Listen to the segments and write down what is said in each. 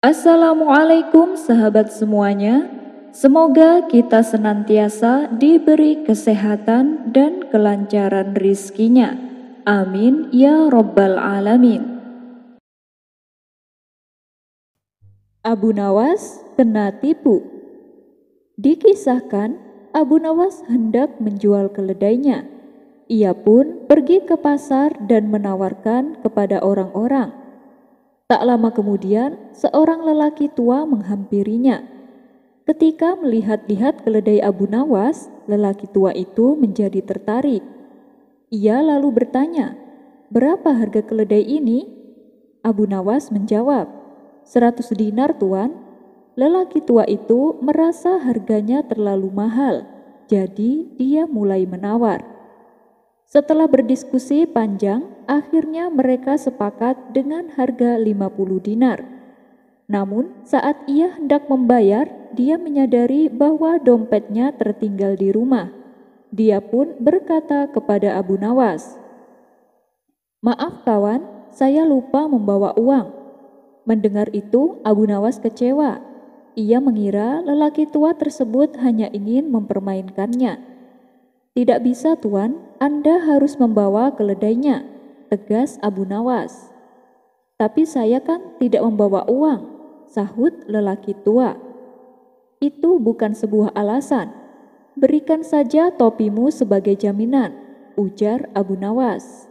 Assalamualaikum sahabat semuanya. Semoga kita senantiasa diberi kesehatan dan kelancaran rizkinya. Amin ya Rabbal Alamin. Abu Nawas kena tipu. Dikisahkan Abu Nawas hendak menjual keledainya. Ia pun pergi ke pasar dan menawarkan kepada orang-orang. Tak lama kemudian, seorang lelaki tua menghampirinya. Ketika melihat-lihat keledai Abu Nawas, lelaki tua itu menjadi tertarik. Ia lalu bertanya, "Berapa harga keledai ini?" Abu Nawas menjawab, 100 dinar tuan." Lelaki tua itu merasa harganya terlalu mahal, jadi dia mulai menawar. Setelah berdiskusi panjang, akhirnya mereka sepakat dengan harga 50 dinar. Namun, saat ia hendak membayar, dia menyadari bahwa dompetnya tertinggal di rumah. Dia pun berkata kepada Abu Nawas, "Maaf kawan, saya lupa membawa uang." Mendengar itu, Abu Nawas kecewa. Ia mengira lelaki tua tersebut hanya ingin mempermainkannya. "Tidak bisa tuan, Anda harus membawa keledainya," tegas Abu Nawas. "Tapi saya kan tidak membawa uang," sahut lelaki tua. "Itu bukan sebuah alasan. Berikan saja topimu sebagai jaminan," ujar Abu Nawas.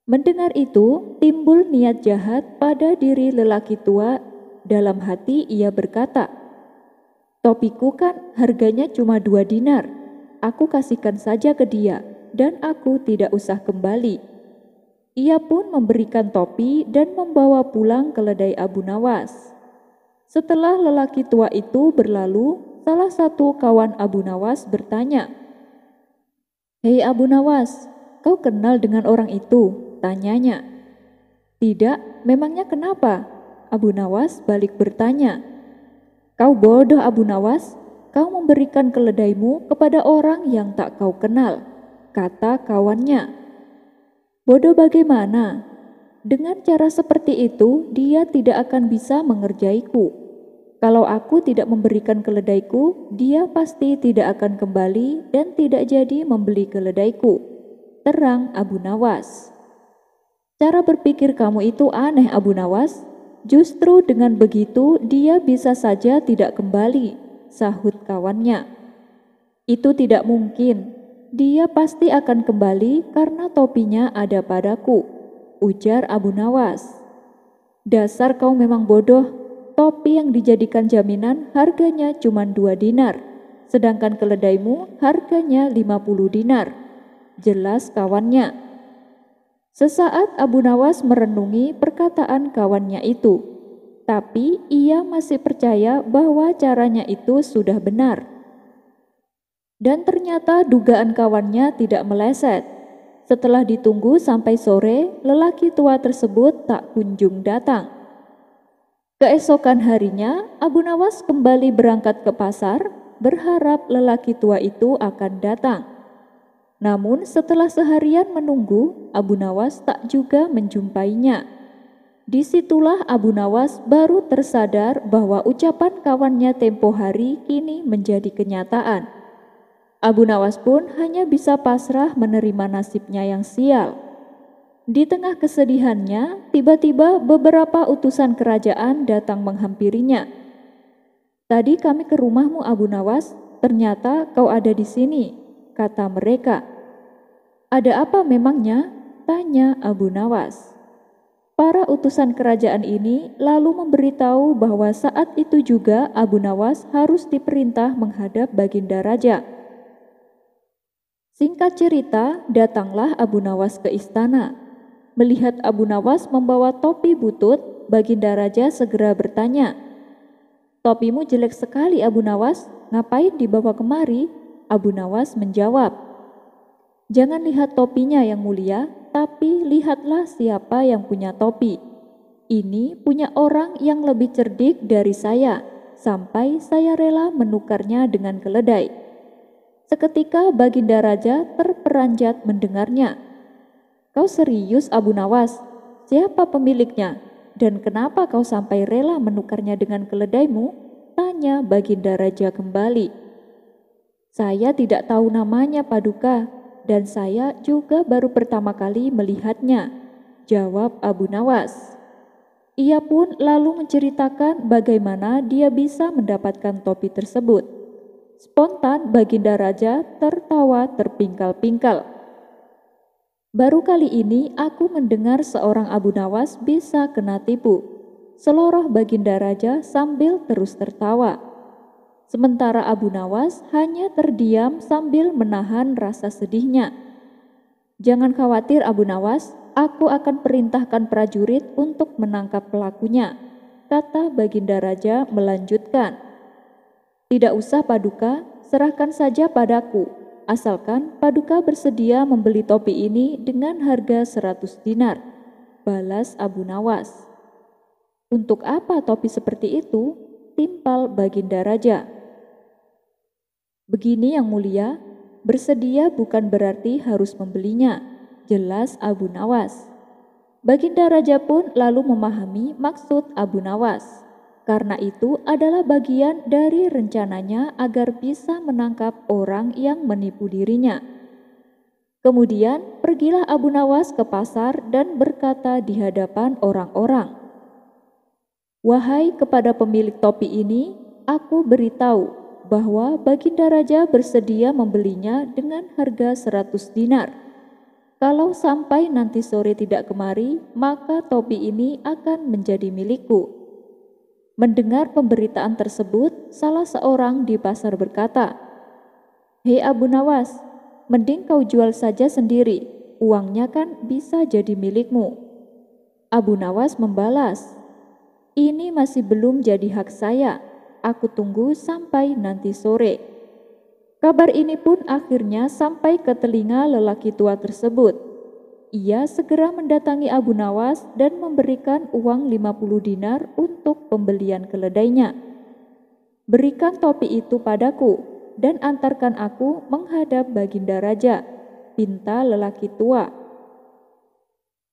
Mendengar itu, timbul niat jahat pada diri lelaki tua. Dalam hati ia berkata, "Topiku kan harganya cuma 2 dinar. Aku kasihkan saja ke dia, dan aku tidak usah kembali." Ia pun memberikan topi dan membawa pulang keledai Abu Nawas. Setelah lelaki tua itu berlalu, salah satu kawan Abu Nawas bertanya, "Hei Abu Nawas, kau kenal dengan orang itu?" tanyanya. "Tidak, memangnya kenapa?" Abu Nawas balik bertanya. "Kau bodoh Abu Nawas. Kau memberikan keledaimu kepada orang yang tak kau kenal," kata kawannya. "Bodoh bagaimana? Dengan cara seperti itu, dia tidak akan bisa mengerjaiku. Kalau aku tidak memberikan keledaiku, dia pasti tidak akan kembali dan tidak jadi membeli keledaiku," terang Abu Nawas. "Cara berpikir kamu itu aneh Abu Nawas. Justru dengan begitu dia bisa saja tidak kembali," sahut kawannya. "Itu tidak mungkin. Dia pasti akan kembali karena topinya ada padaku," ujar Abu Nawas. "Dasar kau memang bodoh. Topi yang dijadikan jaminan harganya cuma 2 dinar, sedangkan keledaimu harganya 50 dinar, jelas kawannya. Sesaat Abu Nawas merenungi perkataan kawannya itu. Tapi ia masih percaya bahwa caranya itu sudah benar. Dan ternyata dugaan kawannya tidak meleset. Setelah ditunggu sampai sore, lelaki tua tersebut tak kunjung datang. Keesokan harinya, Abu Nawas kembali berangkat ke pasar, berharap lelaki tua itu akan datang. Namun setelah seharian menunggu, Abu Nawas tak juga menjumpainya. Disitulah Abu Nawas baru tersadar bahwa ucapan kawannya tempo hari kini menjadi kenyataan. Abu Nawas pun hanya bisa pasrah menerima nasibnya yang sial. Di tengah kesedihannya, tiba-tiba beberapa utusan kerajaan datang menghampirinya. "Tadi kami ke rumahmu Abu Nawas, ternyata kau ada di sini," kata mereka. "Ada apa memangnya?" tanya Abu Nawas. Para utusan kerajaan ini lalu memberitahu bahwa saat itu juga Abu Nawas harus diperintah menghadap Baginda Raja. Singkat cerita, datanglah Abu Nawas ke istana. Melihat Abu Nawas membawa topi butut, Baginda Raja segera bertanya, "Topimu jelek sekali Abu Nawas, ngapain dibawa kemari?" Abu Nawas menjawab, "Jangan lihat topinya yang mulia, tapi lihatlah siapa yang punya topi. Ini punya orang yang lebih cerdik dari saya, sampai saya rela menukarnya dengan keledai." Seketika Baginda Raja terperanjat mendengarnya. "Kau serius Abu Nawas? Siapa pemiliknya?" Dan kenapa kau sampai rela menukarnya dengan keledaimu? Tanya Baginda Raja kembali. Saya tidak tahu namanya, Paduka, dan saya juga baru pertama kali melihatnya, jawab Abu Nawas. Ia pun lalu menceritakan bagaimana dia bisa mendapatkan topi tersebut. Spontan Baginda Raja tertawa terpingkal-pingkal. Baru kali ini aku mendengar seorang Abu Nawas bisa kena tipu, seloroh Baginda Raja sambil terus tertawa. Sementara Abu Nawas hanya terdiam sambil menahan rasa sedihnya. Jangan khawatir Abu Nawas, aku akan perintahkan prajurit untuk menangkap pelakunya, kata Baginda Raja melanjutkan. Tidak usah Paduka, serahkan saja padaku, asalkan Paduka bersedia membeli topi ini dengan harga 100 dinar, balas Abu Nawas. Untuk apa topi seperti itu? Timpal Baginda Raja. Begini yang mulia, bersedia bukan berarti harus membelinya, jelas Abu Nawas. Baginda Raja pun lalu memahami maksud Abu Nawas. Karena itu adalah bagian dari rencananya agar bisa menangkap orang yang menipu dirinya. Kemudian pergilah Abu Nawas ke pasar dan berkata di hadapan orang-orang, "Wahai kepada pemilik topi ini, aku beritahu bahwa Baginda Raja bersedia membelinya dengan harga 100 dinar. Kalau sampai nanti sore tidak kemari, maka topi ini akan menjadi milikku." Mendengar pemberitaan tersebut, salah seorang di pasar berkata, "Hei Abu Nawas, mending kau jual saja sendiri, uangnya kan bisa jadi milikmu." Abu Nawas membalas, "Ini masih belum jadi hak saya. Aku tunggu sampai nanti sore." Kabar ini pun akhirnya sampai ke telinga lelaki tua tersebut. Ia segera mendatangi Abu Nawas dan memberikan uang 50 dinar untuk pembelian keledainya. "Berikan topi itu padaku dan antarkan aku menghadap Baginda Raja," pinta lelaki tua.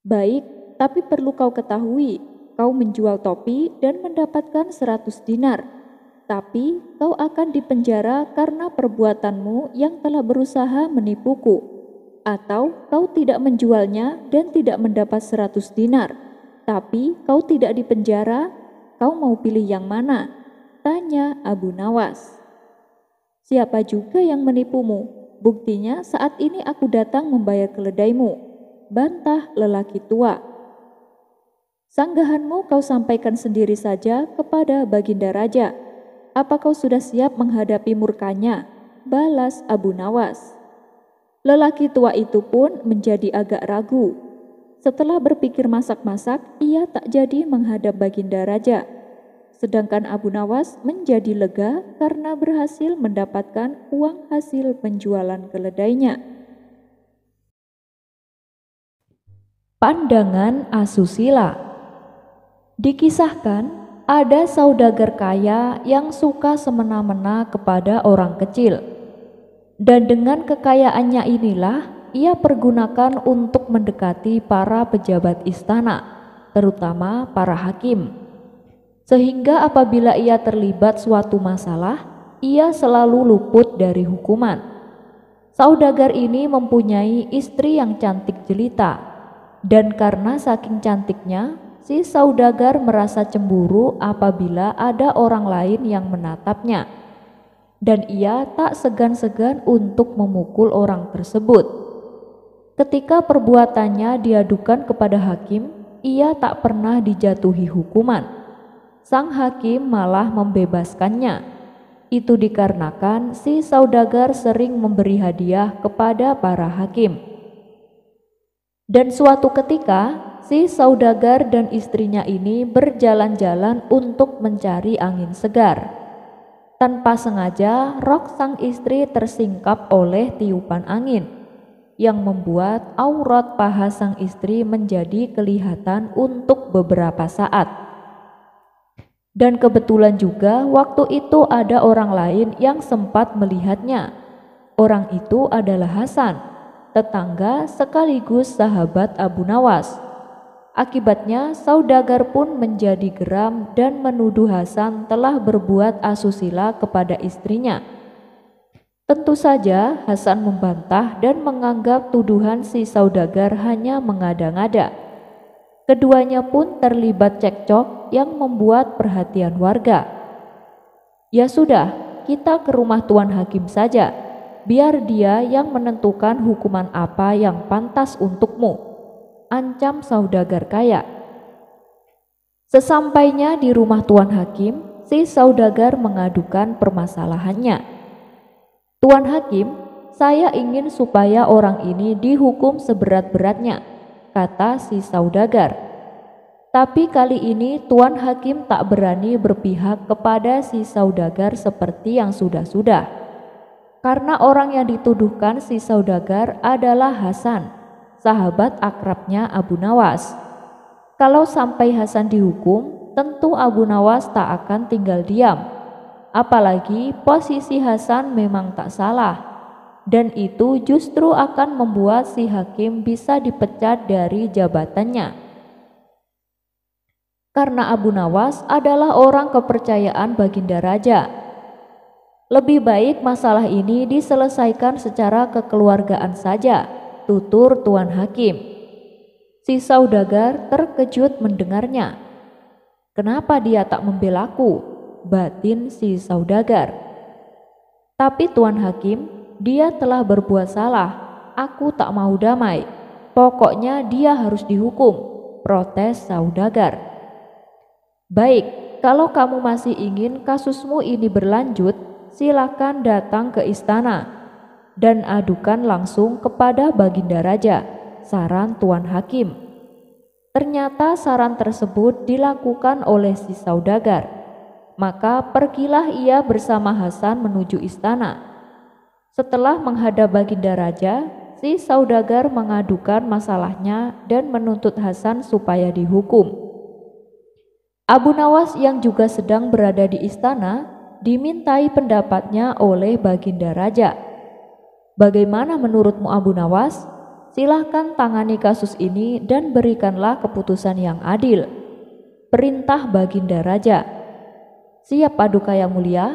"Baik, tapi perlu kau ketahui, kau menjual topi dan mendapatkan 100 dinar. Tapi kau akan dipenjara karena perbuatanmu yang telah berusaha menipuku. Atau kau tidak menjualnya dan tidak mendapat 100 dinar, tapi kau tidak dipenjara, kau mau pilih yang mana?" tanya Abu Nawas. "Siapa juga yang menipumu? Buktinya saat ini aku datang membayar keledaimu," bantah lelaki tua. "Sanggahanmu kau sampaikan sendiri saja kepada Baginda Raja. Apa kau sudah siap menghadapi murkanya?" balas Abu Nawas. Lelaki tua itu pun menjadi agak ragu. Setelah berpikir masak-masak, ia tak jadi menghadap Baginda Raja. Sedangkan Abu Nawas menjadi lega karena berhasil mendapatkan uang hasil penjualan keledainya. Pandangan asusila. Dikisahkan, ada saudagar kaya yang suka semena-mena kepada orang kecil. Dan dengan kekayaannya inilah ia pergunakan untuk mendekati para pejabat istana, terutama para hakim. Sehingga apabila ia terlibat suatu masalah, ia selalu luput dari hukuman. Saudagar ini mempunyai istri yang cantik jelita, dan karena saking cantiknya, si saudagar merasa cemburu apabila ada orang lain yang menatapnya, dan ia tak segan-segan untuk memukul orang tersebut. Ketika perbuatannya diadukan kepada hakim, ia tak pernah dijatuhi hukuman. Sang hakim malah membebaskannya. Itu dikarenakan si saudagar sering memberi hadiah kepada para hakim. Dan suatu ketika, si saudagar dan istrinya ini berjalan-jalan untuk mencari angin segar. Tanpa sengaja, rok sang istri tersingkap oleh tiupan angin, yang membuat aurat paha sang istri menjadi kelihatan untuk beberapa saat. Dan kebetulan juga waktu itu ada orang lain yang sempat melihatnya. Orang itu adalah Hasan, tetangga sekaligus sahabat Abu Nawas. Akibatnya saudagar pun menjadi geram dan menuduh Hasan telah berbuat asusila kepada istrinya. Tentu saja Hasan membantah dan menganggap tuduhan si saudagar hanya mengada-ngada. Keduanya pun terlibat cekcok yang membuat perhatian warga. "Ya sudah, kita ke rumah Tuan Hakim saja. Biar dia yang menentukan hukuman apa yang pantas untukmu," ancam saudagar kaya. Sesampainya di rumah Tuan Hakim, si saudagar mengadukan permasalahannya. "Tuan Hakim, saya ingin supaya orang ini dihukum seberat-beratnya," kata si saudagar. Tapi kali ini Tuan Hakim tak berani berpihak kepada si saudagar seperti yang sudah-sudah. Karena orang yang dituduhkan si saudagar adalah Hasan, sahabat akrabnya Abu Nawas. Kalau sampai Hasan dihukum, tentu Abu Nawas tak akan tinggal diam. Apalagi posisi Hasan memang tak salah, dan itu justru akan membuat si hakim bisa dipecat dari jabatannya. Karena Abu Nawas adalah orang kepercayaan Baginda Raja. Lebih baik masalah ini diselesaikan secara kekeluargaan saja, tutur Tuan Hakim. Si saudagar terkejut mendengarnya. "Kenapa dia tak membelaku?" batin si saudagar. "Tapi Tuan Hakim, dia telah berbuat salah. Aku tak mau damai. Pokoknya dia harus dihukum," protes saudagar. "Baik, kalau kamu masih ingin kasusmu ini berlanjut, silakan datang ke istana dan adukan langsung kepada Baginda Raja," saran Tuan Hakim. Ternyata saran tersebut dilakukan oleh si saudagar. Maka pergilah ia bersama Hasan menuju istana. Setelah menghadap Baginda Raja, si saudagar mengadukan masalahnya dan menuntut Hasan supaya dihukum. Abu Nawas yang juga sedang berada di istana dimintai pendapatnya oleh Baginda Raja. "Bagaimana menurutmu Abu Nawas? Silahkan tangani kasus ini dan berikanlah keputusan yang adil," perintah Baginda Raja. "Siap Paduka Yang Mulia,"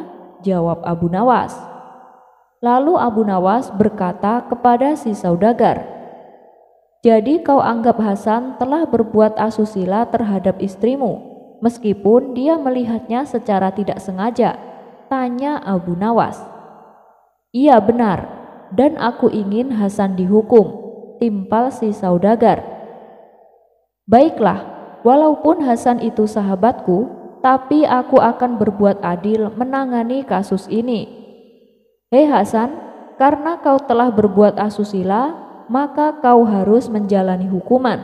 jawab Abu Nawas. Lalu Abu Nawas berkata kepada si saudagar, "Jadi kau anggap Hasan telah berbuat asusila terhadap istrimu, meskipun dia melihatnya secara tidak sengaja?" tanya Abu Nawas. "Iya benar, dan aku ingin Hasan dihukum," timpal si saudagar. "Baiklah, walaupun Hasan itu sahabatku, tapi aku akan berbuat adil menangani kasus ini. Hei Hasan, karena kau telah berbuat asusila, maka kau harus menjalani hukuman.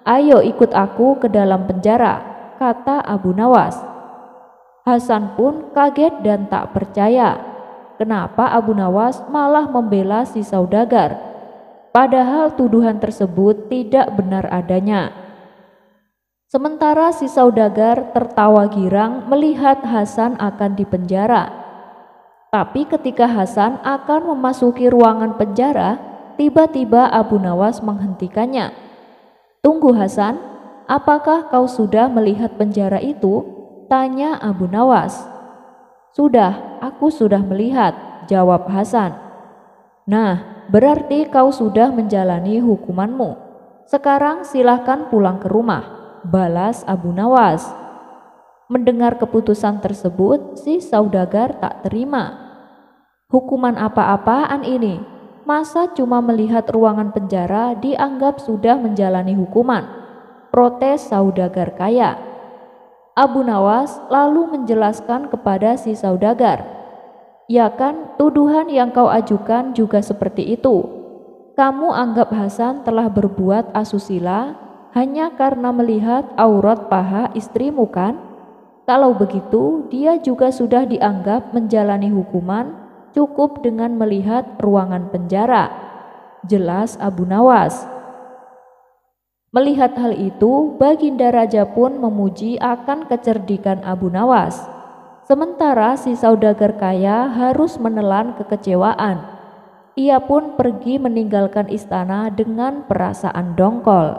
Ayo ikut aku ke dalam penjara," kata Abu Nawas. Hasan pun kaget dan tak percaya. Kenapa Abu Nawas malah membela si saudagar, padahal tuduhan tersebut tidak benar adanya. Sementara si saudagar tertawa girang melihat Hasan akan dipenjara. Tapi ketika Hasan akan memasuki ruangan penjara, tiba-tiba Abu Nawas menghentikannya. "Tunggu Hasan, apakah kau sudah melihat penjara itu?" tanya Abu Nawas. "Sudah, aku sudah melihat," jawab Hasan. "Nah, berarti kau sudah menjalani hukumanmu. Sekarang silahkan pulang ke rumah," balas Abu Nawas. Mendengar keputusan tersebut, si saudagar tak terima. "Hukuman apa-apaan ini? Masa cuma melihat ruangan penjara dianggap sudah menjalani hukuman?" protes saudagar kaya. Abu Nawas lalu menjelaskan kepada si saudagar, "Ya kan, tuduhan yang kau ajukan juga seperti itu. Kamu anggap Hasan telah berbuat asusila hanya karena melihat aurat paha istrimu kan? Kalau begitu, dia juga sudah dianggap menjalani hukuman cukup dengan melihat ruangan penjara," jelas Abu Nawas. Melihat hal itu, Baginda Raja pun memuji akan kecerdikan Abu Nawas. Sementara si saudagar kaya harus menelan kekecewaan. Ia pun pergi meninggalkan istana dengan perasaan dongkol.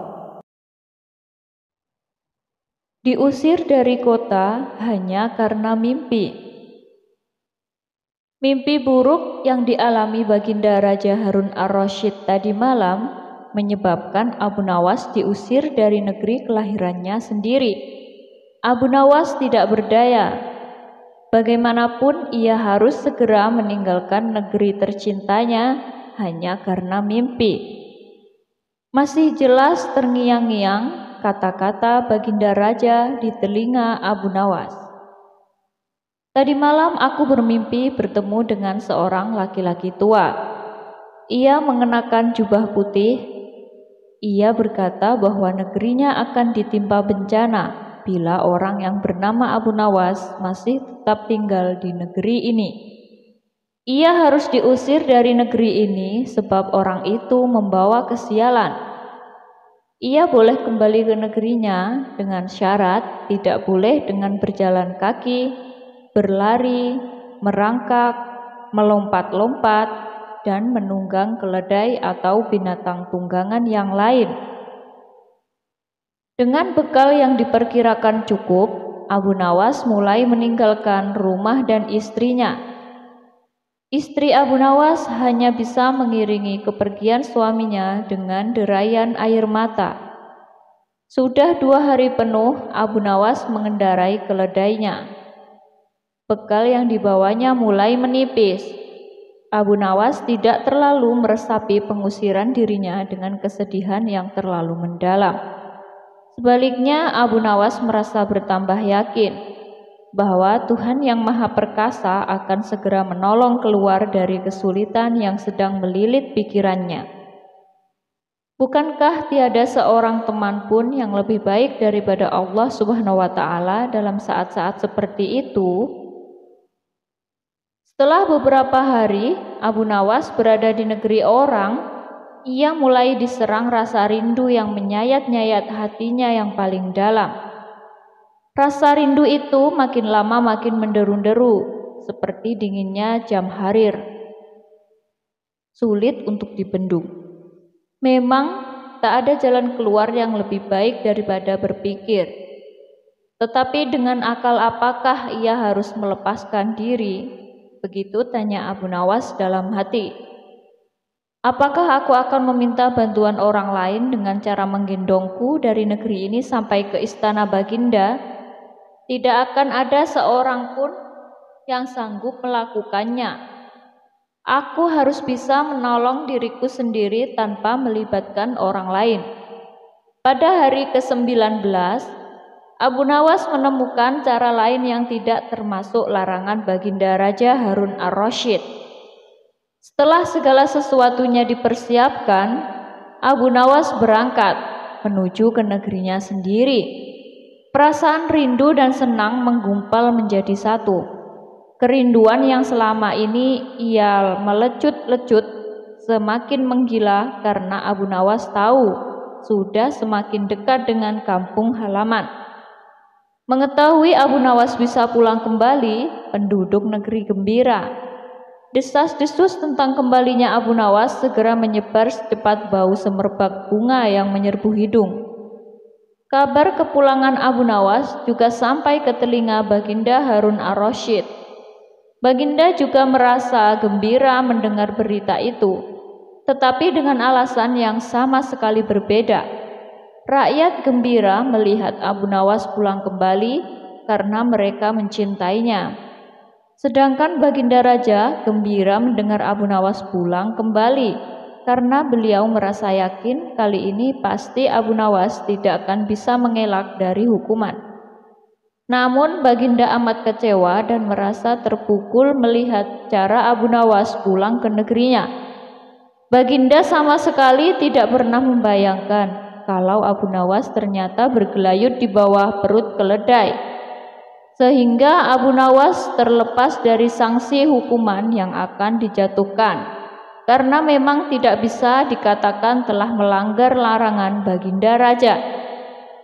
diusir dari kota hanya karena mimpi. Mimpi buruk yang dialami Baginda Raja Harun ar-Rasyid tadi malam menyebabkan Abu Nawas diusir dari negeri kelahirannya sendiri. Abu Nawas tidak berdaya. Bagaimanapun ia harus segera meninggalkan negeri tercintanya hanya karena mimpi. Masih jelas terngiang-ngiang kata-kata Baginda Raja di telinga Abu Nawas. Tadi malam aku bermimpi bertemu dengan seorang laki-laki tua. Ia mengenakan jubah putih. Ia berkata bahwa negerinya akan ditimpa bencana bila orang yang bernama Abu Nawas masih tetap tinggal di negeri ini. Ia harus diusir dari negeri ini sebab orang itu membawa kesialan. Ia boleh kembali ke negerinya dengan syarat tidak boleh dengan berjalan kaki, berlari, merangkak, melompat-lompat, dan menunggang keledai atau binatang tunggangan yang lain. Dengan bekal yang diperkirakan cukup, Abu Nawas mulai meninggalkan rumah dan istrinya. Istri Abu Nawas hanya bisa mengiringi kepergian suaminya dengan derayan air mata. Sudah 2 hari penuh Abu Nawas mengendarai keledainya. Bekal yang dibawanya mulai menipis. Abu Nawas tidak terlalu meresapi pengusiran dirinya dengan kesedihan yang terlalu mendalam. Sebaliknya, Abu Nawas merasa bertambah yakin bahwa Tuhan yang Maha Perkasa akan segera menolong keluar dari kesulitan yang sedang melilit pikirannya. Bukankah tiada seorang teman pun yang lebih baik daripada Allah Subhanahu wa Ta'ala dalam saat-saat seperti itu? Setelah beberapa hari Abu Nawas berada di negeri orang, ia mulai diserang rasa rindu yang menyayat-nyayat hatinya yang paling dalam. Rasa rindu itu makin lama makin menderu-deru, seperti dinginnya jam harir. Sulit untuk dibendung. Memang tak ada jalan keluar yang lebih baik daripada berpikir. Tetapi dengan akal apakah ia harus melepaskan diri? Begitu tanya Abu Nawas dalam hati. Apakah aku akan meminta bantuan orang lain dengan cara menggendongku dari negeri ini sampai ke istana Baginda? Tidak akan ada seorang pun yang sanggup melakukannya. Aku harus bisa menolong diriku sendiri tanpa melibatkan orang lain. Pada hari ke-19, Abu Nawas menemukan cara lain yang tidak termasuk larangan Baginda Raja Harun ar-Rasyid. Setelah segala sesuatunya dipersiapkan, Abu Nawas berangkat menuju ke negerinya sendiri. Perasaan rindu dan senang menggumpal menjadi satu. Kerinduan yang selama ini ia melecut-lecut semakin menggila karena Abu Nawas tahu sudah semakin dekat dengan kampung halaman. Mengetahui Abu Nawas bisa pulang kembali, penduduk negeri gembira. Desas-desus tentang kembalinya Abu Nawas segera menyebar secepat bau semerbak bunga yang menyerbu hidung. Kabar kepulangan Abu Nawas juga sampai ke telinga Baginda Harun ar-Rasyid. Baginda juga merasa gembira mendengar berita itu, tetapi dengan alasan yang sama sekali berbeda. Rakyat gembira melihat Abu Nawas pulang kembali karena mereka mencintainya. Sedangkan Baginda Raja gembira mendengar Abu Nawas pulang kembali karena beliau merasa yakin kali ini pasti Abu Nawas tidak akan bisa mengelak dari hukuman. Namun Baginda amat kecewa dan merasa terpukul melihat cara Abu Nawas pulang ke negerinya. Baginda sama sekali tidak pernah membayangkan kalau Abu Nawas ternyata bergelayut di bawah perut keledai, sehingga Abu Nawas terlepas dari sanksi hukuman yang akan dijatuhkan. Karena memang tidak bisa dikatakan telah melanggar larangan Baginda Raja,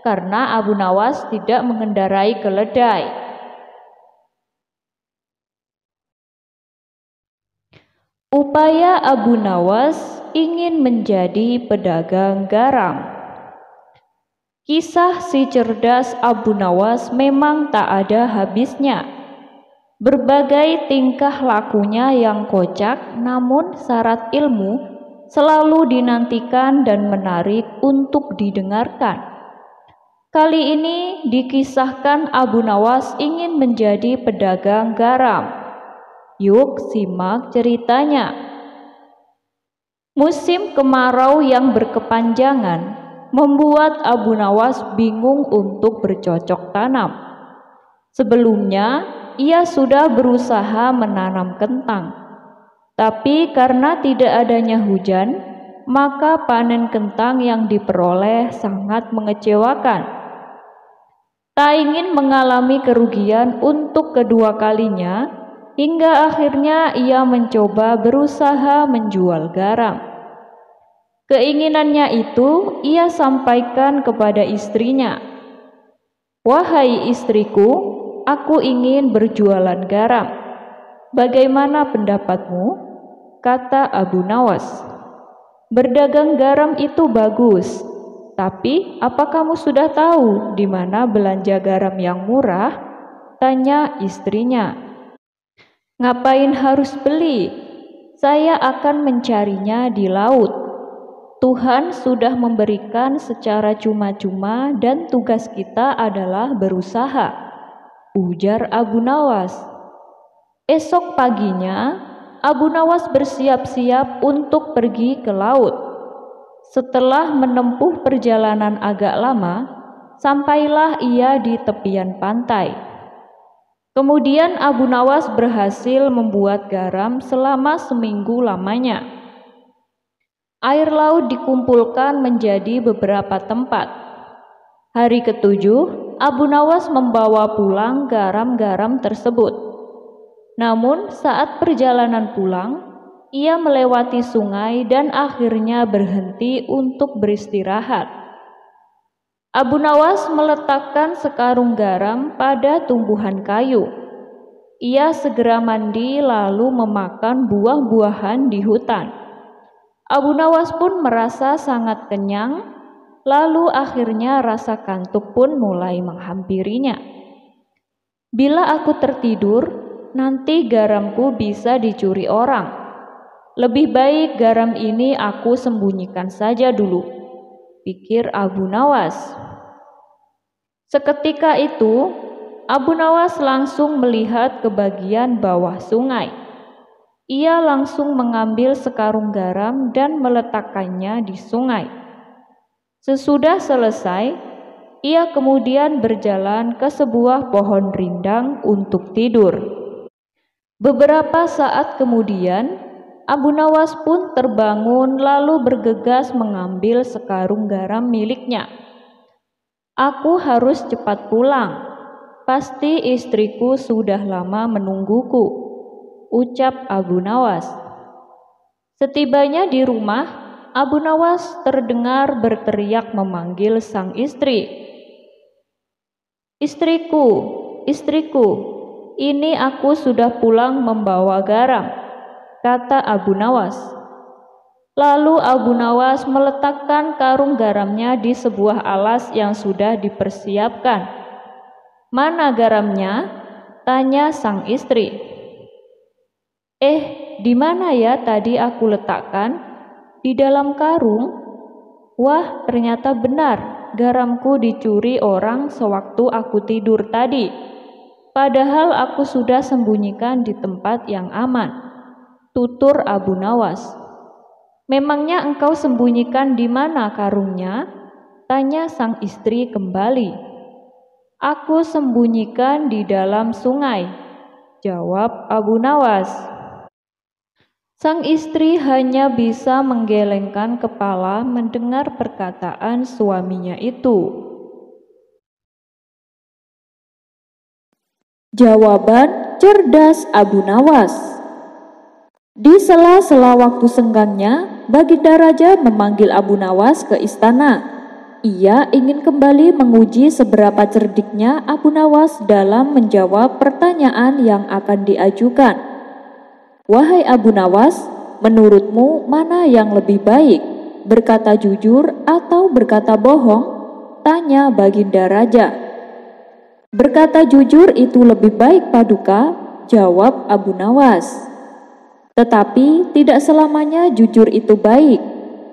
karena Abu Nawas tidak mengendarai keledai. Upaya Abu Nawas ingin menjadi pedagang garam. Kisah si cerdas Abu Nawas memang tak ada habisnya. Berbagai tingkah lakunya yang kocak namun syarat ilmu selalu dinantikan dan menarik untuk didengarkan. Kali ini dikisahkan Abu Nawas ingin menjadi pedagang garam. Yuk simak ceritanya. Musim kemarau yang berkepanjangan membuat Abu Nawas bingung untuk bercocok tanam. Sebelumnya, ia sudah berusaha menanam kentang. Tapi karena tidak adanya hujan, maka panen kentang yang diperoleh sangat mengecewakan. Tak ingin mengalami kerugian untuk kedua kalinya, hingga akhirnya ia mencoba berusaha menjual garam. Keinginannya itu ia sampaikan kepada istrinya. "Wahai istriku, aku ingin berjualan garam. Bagaimana pendapatmu?" kata Abu Nawas. "Berdagang garam itu bagus, tapi apa kamu sudah tahu di mana belanja garam yang murah?" tanya istrinya. "Ngapain harus beli? Saya akan mencarinya di laut. Tuhan sudah memberikan secara cuma-cuma dan tugas kita adalah berusaha," ujar Abu Nawas. Esok paginya, Abu Nawas bersiap-siap untuk pergi ke laut. Setelah menempuh perjalanan agak lama, sampailah ia di tepian pantai. Kemudian Abu Nawas berhasil membuat garam selama seminggu lamanya. Air laut dikumpulkan menjadi beberapa tempat. Hari ketujuh, Abu Nawas membawa pulang garam-garam tersebut. Namun saat perjalanan pulang, ia melewati sungai dan akhirnya berhenti untuk beristirahat. Abu Nawas meletakkan sekarung garam pada tumbuhan kayu. Ia segera mandi lalu memakan buah-buahan di hutan. Abu Nawas pun merasa sangat kenyang, lalu akhirnya rasa kantuk pun mulai menghampirinya. "Bila aku tertidur, nanti garamku bisa dicuri orang. Lebih baik garam ini aku sembunyikan saja dulu," pikir Abu Nawas. Seketika itu, Abu Nawas langsung melihat ke bagian bawah sungai. Ia langsung mengambil sekarung garam dan meletakkannya di sungai. Sesudah selesai, ia kemudian berjalan ke sebuah pohon rindang untuk tidur. Beberapa saat kemudian, Abu Nawas pun terbangun lalu bergegas mengambil sekarung garam miliknya. "Aku harus cepat pulang. Pasti istriku sudah lama menungguku," ucap Abu Nawas. Setibanya di rumah, Abu Nawas terdengar berteriak memanggil sang istri. "Istriku, istriku, ini aku sudah pulang membawa garam," kata Abu Nawas. Lalu Abu Nawas meletakkan karung garamnya di sebuah alas yang sudah dipersiapkan. "Mana garamnya?" tanya sang istri. Di mana ya tadi aku letakkan? Di dalam karung?" "Wah, ternyata benar, garamku dicuri orang sewaktu aku tidur tadi. Padahal aku sudah sembunyikan di tempat yang aman," tutur Abu Nawas. "Memangnya engkau sembunyikan di mana karungnya?" tanya sang istri kembali. "Aku sembunyikan di dalam sungai," jawab Abu Nawas. Sang istri hanya bisa menggelengkan kepala mendengar perkataan suaminya itu. Jawaban cerdas Abu Nawas. Di sela-sela waktu senggangnya, Baginda Raja memanggil Abu Nawas ke istana. Ia ingin kembali menguji seberapa cerdiknya Abu Nawas dalam menjawab pertanyaan yang akan diajukan. "Wahai Abu Nawas, menurutmu mana yang lebih baik, berkata jujur atau berkata bohong?" Tanya Baginda Raja. Berkata jujur itu lebih baik Paduka, jawab Abu Nawas. Tetapi tidak selamanya jujur itu baik,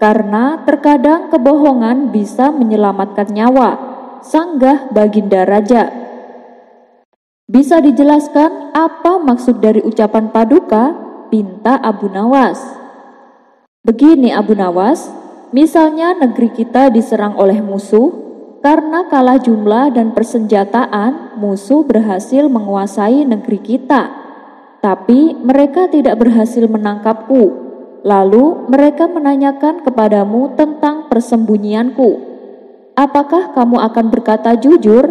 karena terkadang kebohongan bisa menyelamatkan nyawa, sanggah Baginda Raja. Bisa dijelaskan apa maksud dari ucapan Paduka? Pinta Abu Nawas. Begini Abu Nawas, misalnya negeri kita diserang oleh musuh. Karena kalah jumlah dan persenjataan, musuh berhasil menguasai negeri kita. Tapi mereka tidak berhasil menangkapku. Lalu mereka menanyakan kepadamu tentang persembunyianku. Apakah kamu akan berkata jujur?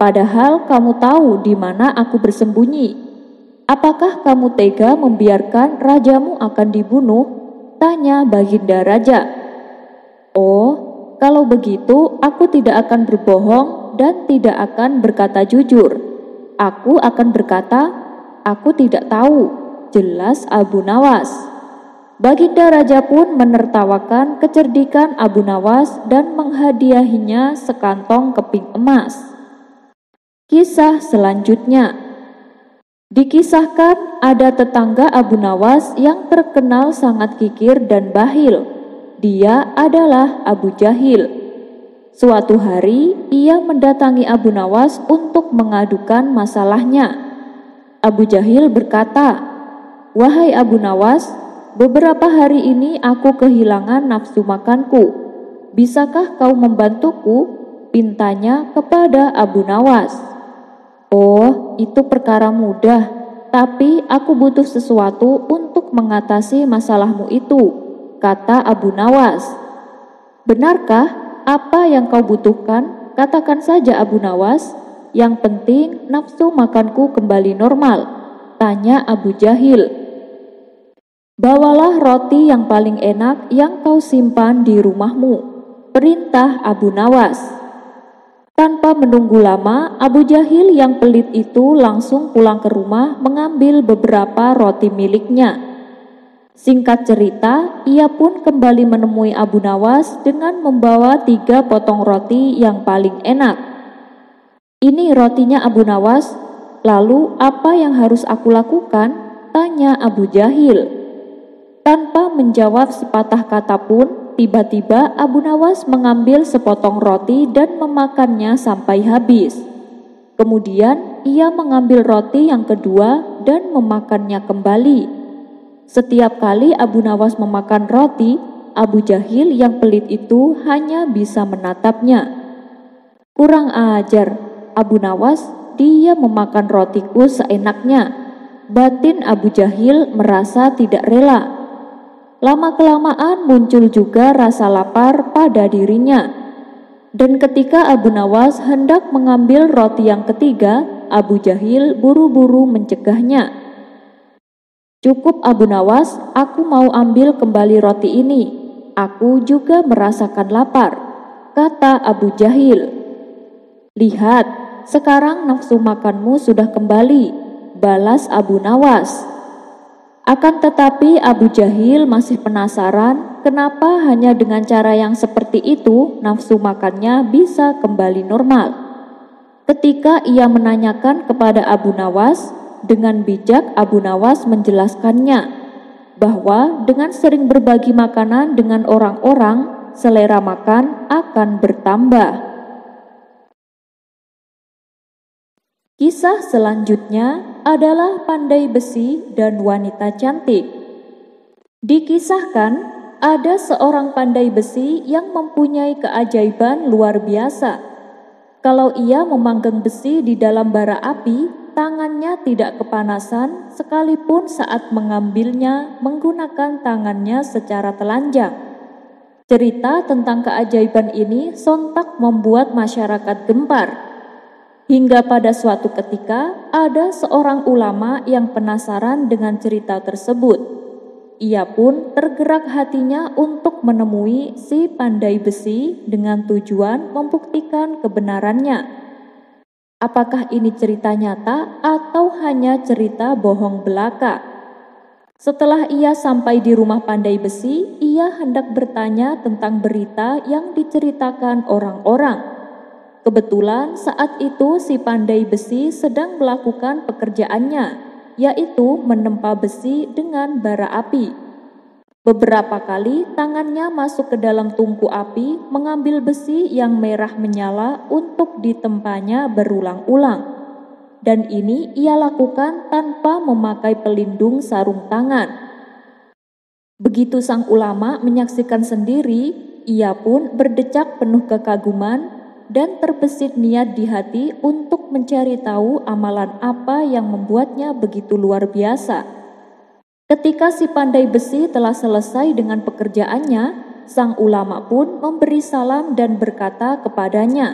Padahal kamu tahu di mana aku bersembunyi. Apakah kamu tega membiarkan rajamu akan dibunuh? Tanya Baginda Raja. Oh, kalau begitu, aku tidak akan berbohong dan tidak akan berkata jujur. Aku akan berkata, aku tidak tahu, jelas Abu Nawas. Baginda Raja pun menertawakan kecerdikan Abu Nawas dan menghadiahinya sekantong keping emas. Kisah selanjutnya. Dikisahkan ada tetangga Abu Nawas yang terkenal sangat kikir dan bahil. Dia adalah Abu Jahil. Suatu hari, ia mendatangi Abu Nawas untuk mengadukan masalahnya. Abu Jahil berkata, "Wahai Abu Nawas, beberapa hari ini aku kehilangan nafsu makanku. Bisakah kau membantuku?" Pintanya kepada Abu Nawas. "Oh, itu perkara mudah, tapi aku butuh sesuatu untuk mengatasi masalahmu itu," kata Abu Nawas. "Benarkah apa yang kau butuhkan? Katakan saja Abu Nawas. Yang penting nafsu makanku kembali normal," tanya Abu Jahil. "Bawalah roti yang paling enak yang kau simpan di rumahmu," perintah Abu Nawas. Tanpa menunggu lama, Abu Jahil yang pelit itu langsung pulang ke rumah mengambil beberapa roti miliknya. Singkat cerita, ia pun kembali menemui Abu Nawas dengan membawa 3 potong roti yang paling enak. "Ini rotinya Abu Nawas, lalu apa yang harus aku lakukan?" tanya Abu Jahil. Tanpa menjawab sepatah kata pun, tiba-tiba Abu Nawas mengambil sepotong roti dan memakannya sampai habis. Kemudian ia mengambil roti yang kedua dan memakannya kembali. Setiap kali Abu Nawas memakan roti, Abu Jahil yang pelit itu hanya bisa menatapnya. "Kurang ajar, Abu Nawas, dia memakan rotiku seenaknya." Batin Abu Jahil merasa tidak rela. Lama-kelamaan muncul juga rasa lapar pada dirinya. Dan ketika Abu Nawas hendak mengambil roti yang ketiga, Abu Jahil buru-buru mencegahnya. "Cukup Abu Nawas, aku mau ambil kembali roti ini. Aku juga merasakan lapar," kata Abu Jahil. "Lihat, sekarang nafsu makanmu sudah kembali," balas Abu Nawas. Akan tetapi Abu Jahil masih penasaran kenapa hanya dengan cara yang seperti itu nafsu makannya bisa kembali normal. Ketika ia menanyakan kepada Abu Nawas, dengan bijak Abu Nawas menjelaskannya bahwa dengan sering berbagi makanan dengan orang-orang, selera makan akan bertambah. Kisah selanjutnya adalah pandai besi dan wanita cantik. Dikisahkan ada seorang pandai besi yang mempunyai keajaiban luar biasa. Kalau ia memanggang besi di dalam bara api, tangannya tidak kepanasan sekalipun saat mengambilnya menggunakan tangannya secara telanjang. Cerita tentang keajaiban ini sontak membuat masyarakat gempar. Hingga pada suatu ketika ada seorang ulama yang penasaran dengan cerita tersebut. Ia pun tergerak hatinya untuk menemui si pandai besi dengan tujuan membuktikan kebenarannya. Apakah ini cerita nyata atau hanya cerita bohong belaka? Setelah ia sampai di rumah pandai besi, ia hendak bertanya tentang berita yang diceritakan orang-orang. Kebetulan saat itu si pandai besi sedang melakukan pekerjaannya, yaitu menempa besi dengan bara api. Beberapa kali tangannya masuk ke dalam tungku api mengambil besi yang merah menyala untuk ditempanya berulang-ulang. Dan ini ia lakukan tanpa memakai pelindung sarung tangan. Begitu sang ulama menyaksikan sendiri, ia pun berdecak penuh kekaguman dan terbesit niat di hati untuk mencari tahu amalan apa yang membuatnya begitu luar biasa. Ketika si pandai besi telah selesai dengan pekerjaannya, sang ulama pun memberi salam dan berkata kepadanya,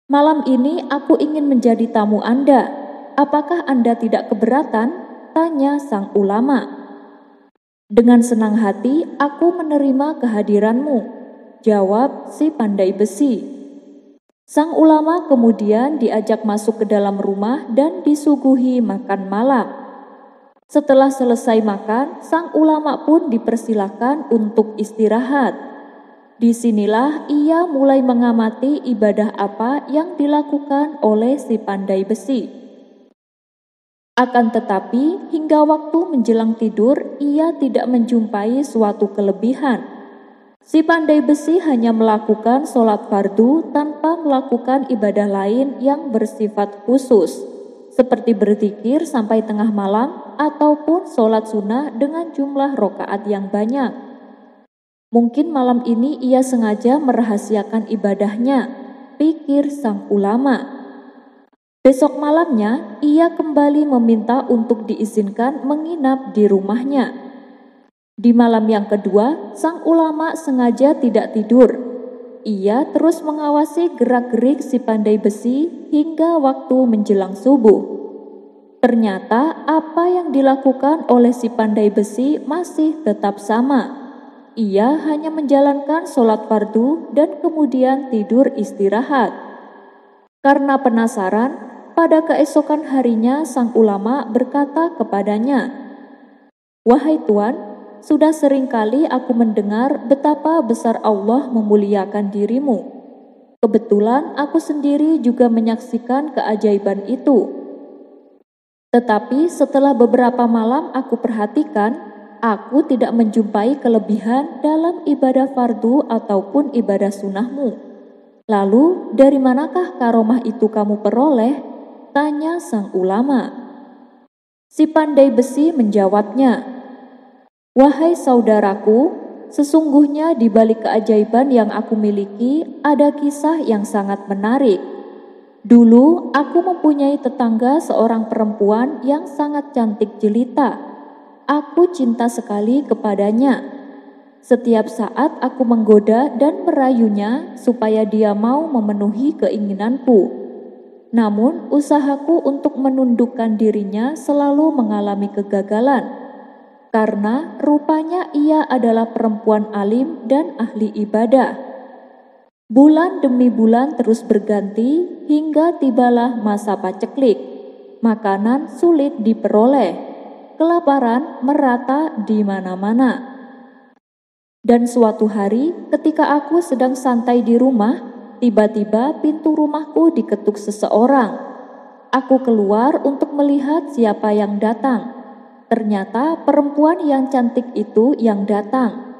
"Malam ini aku ingin menjadi tamu Anda. Apakah Anda tidak keberatan?" tanya sang ulama. "Dengan senang hati aku menerima kehadiranmu," jawab si pandai besi. Sang ulama kemudian diajak masuk ke dalam rumah dan disuguhi makan malam. Setelah selesai makan, sang ulama pun dipersilakan untuk istirahat. Disinilah ia mulai mengamati ibadah apa yang dilakukan oleh si pandai besi. Akan tetapi, hingga waktu menjelang tidur, ia tidak menjumpai suatu kelebihan. Si pandai besi hanya melakukan sholat fardu tanpa melakukan ibadah lain yang bersifat khusus, seperti berzikir sampai tengah malam ataupun sholat sunnah dengan jumlah rokaat yang banyak. Mungkin malam ini ia sengaja merahasiakan ibadahnya, pikir sang ulama. Besok malamnya, ia kembali meminta untuk diizinkan menginap di rumahnya. Di malam yang kedua, sang ulama sengaja tidak tidur. Ia terus mengawasi gerak-gerik si pandai besi hingga waktu menjelang subuh. Ternyata apa yang dilakukan oleh si pandai besi masih tetap sama. Ia hanya menjalankan sholat fardu dan kemudian tidur istirahat. Karena penasaran, pada keesokan harinya sang ulama berkata kepadanya, "Wahai Tuan, sudah sering kali aku mendengar betapa besar Allah memuliakan dirimu. Kebetulan aku sendiri juga menyaksikan keajaiban itu. Tetapi setelah beberapa malam aku perhatikan, aku tidak menjumpai kelebihan dalam ibadah fardu ataupun ibadah sunnahmu. Lalu dari manakah karomah itu kamu peroleh?" tanya sang ulama. Si pandai besi menjawabnya, "Wahai saudaraku, sesungguhnya di balik keajaiban yang aku miliki ada kisah yang sangat menarik. Dulu aku mempunyai tetangga seorang perempuan yang sangat cantik jelita. Aku cinta sekali kepadanya. Setiap saat aku menggoda dan merayunya supaya dia mau memenuhi keinginanku. Namun usahaku untuk menundukkan dirinya selalu mengalami kegagalan, karena rupanya ia adalah perempuan alim dan ahli ibadah. Bulan demi bulan terus berganti hingga tibalah masa paceklik. Makanan sulit diperoleh, kelaparan merata di mana-mana. Dan suatu hari ketika aku sedang santai di rumah, tiba-tiba pintu rumahku diketuk seseorang. Aku keluar untuk melihat siapa yang datang. Ternyata perempuan yang cantik itu yang datang.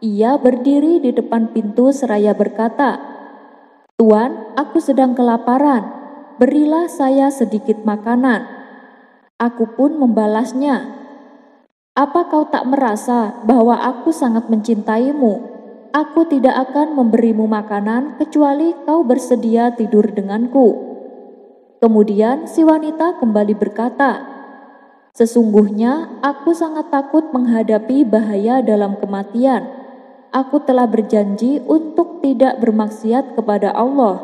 Ia berdiri di depan pintu seraya berkata, "Tuan, aku sedang kelaparan. Berilah saya sedikit makanan." Aku pun membalasnya, "Apa kau tak merasa bahwa aku sangat mencintaimu? Aku tidak akan memberimu makanan kecuali kau bersedia tidur denganku." Kemudian si wanita kembali berkata, "Sesungguhnya aku sangat takut menghadapi bahaya dalam kematian. Aku telah berjanji untuk tidak bermaksiat kepada Allah."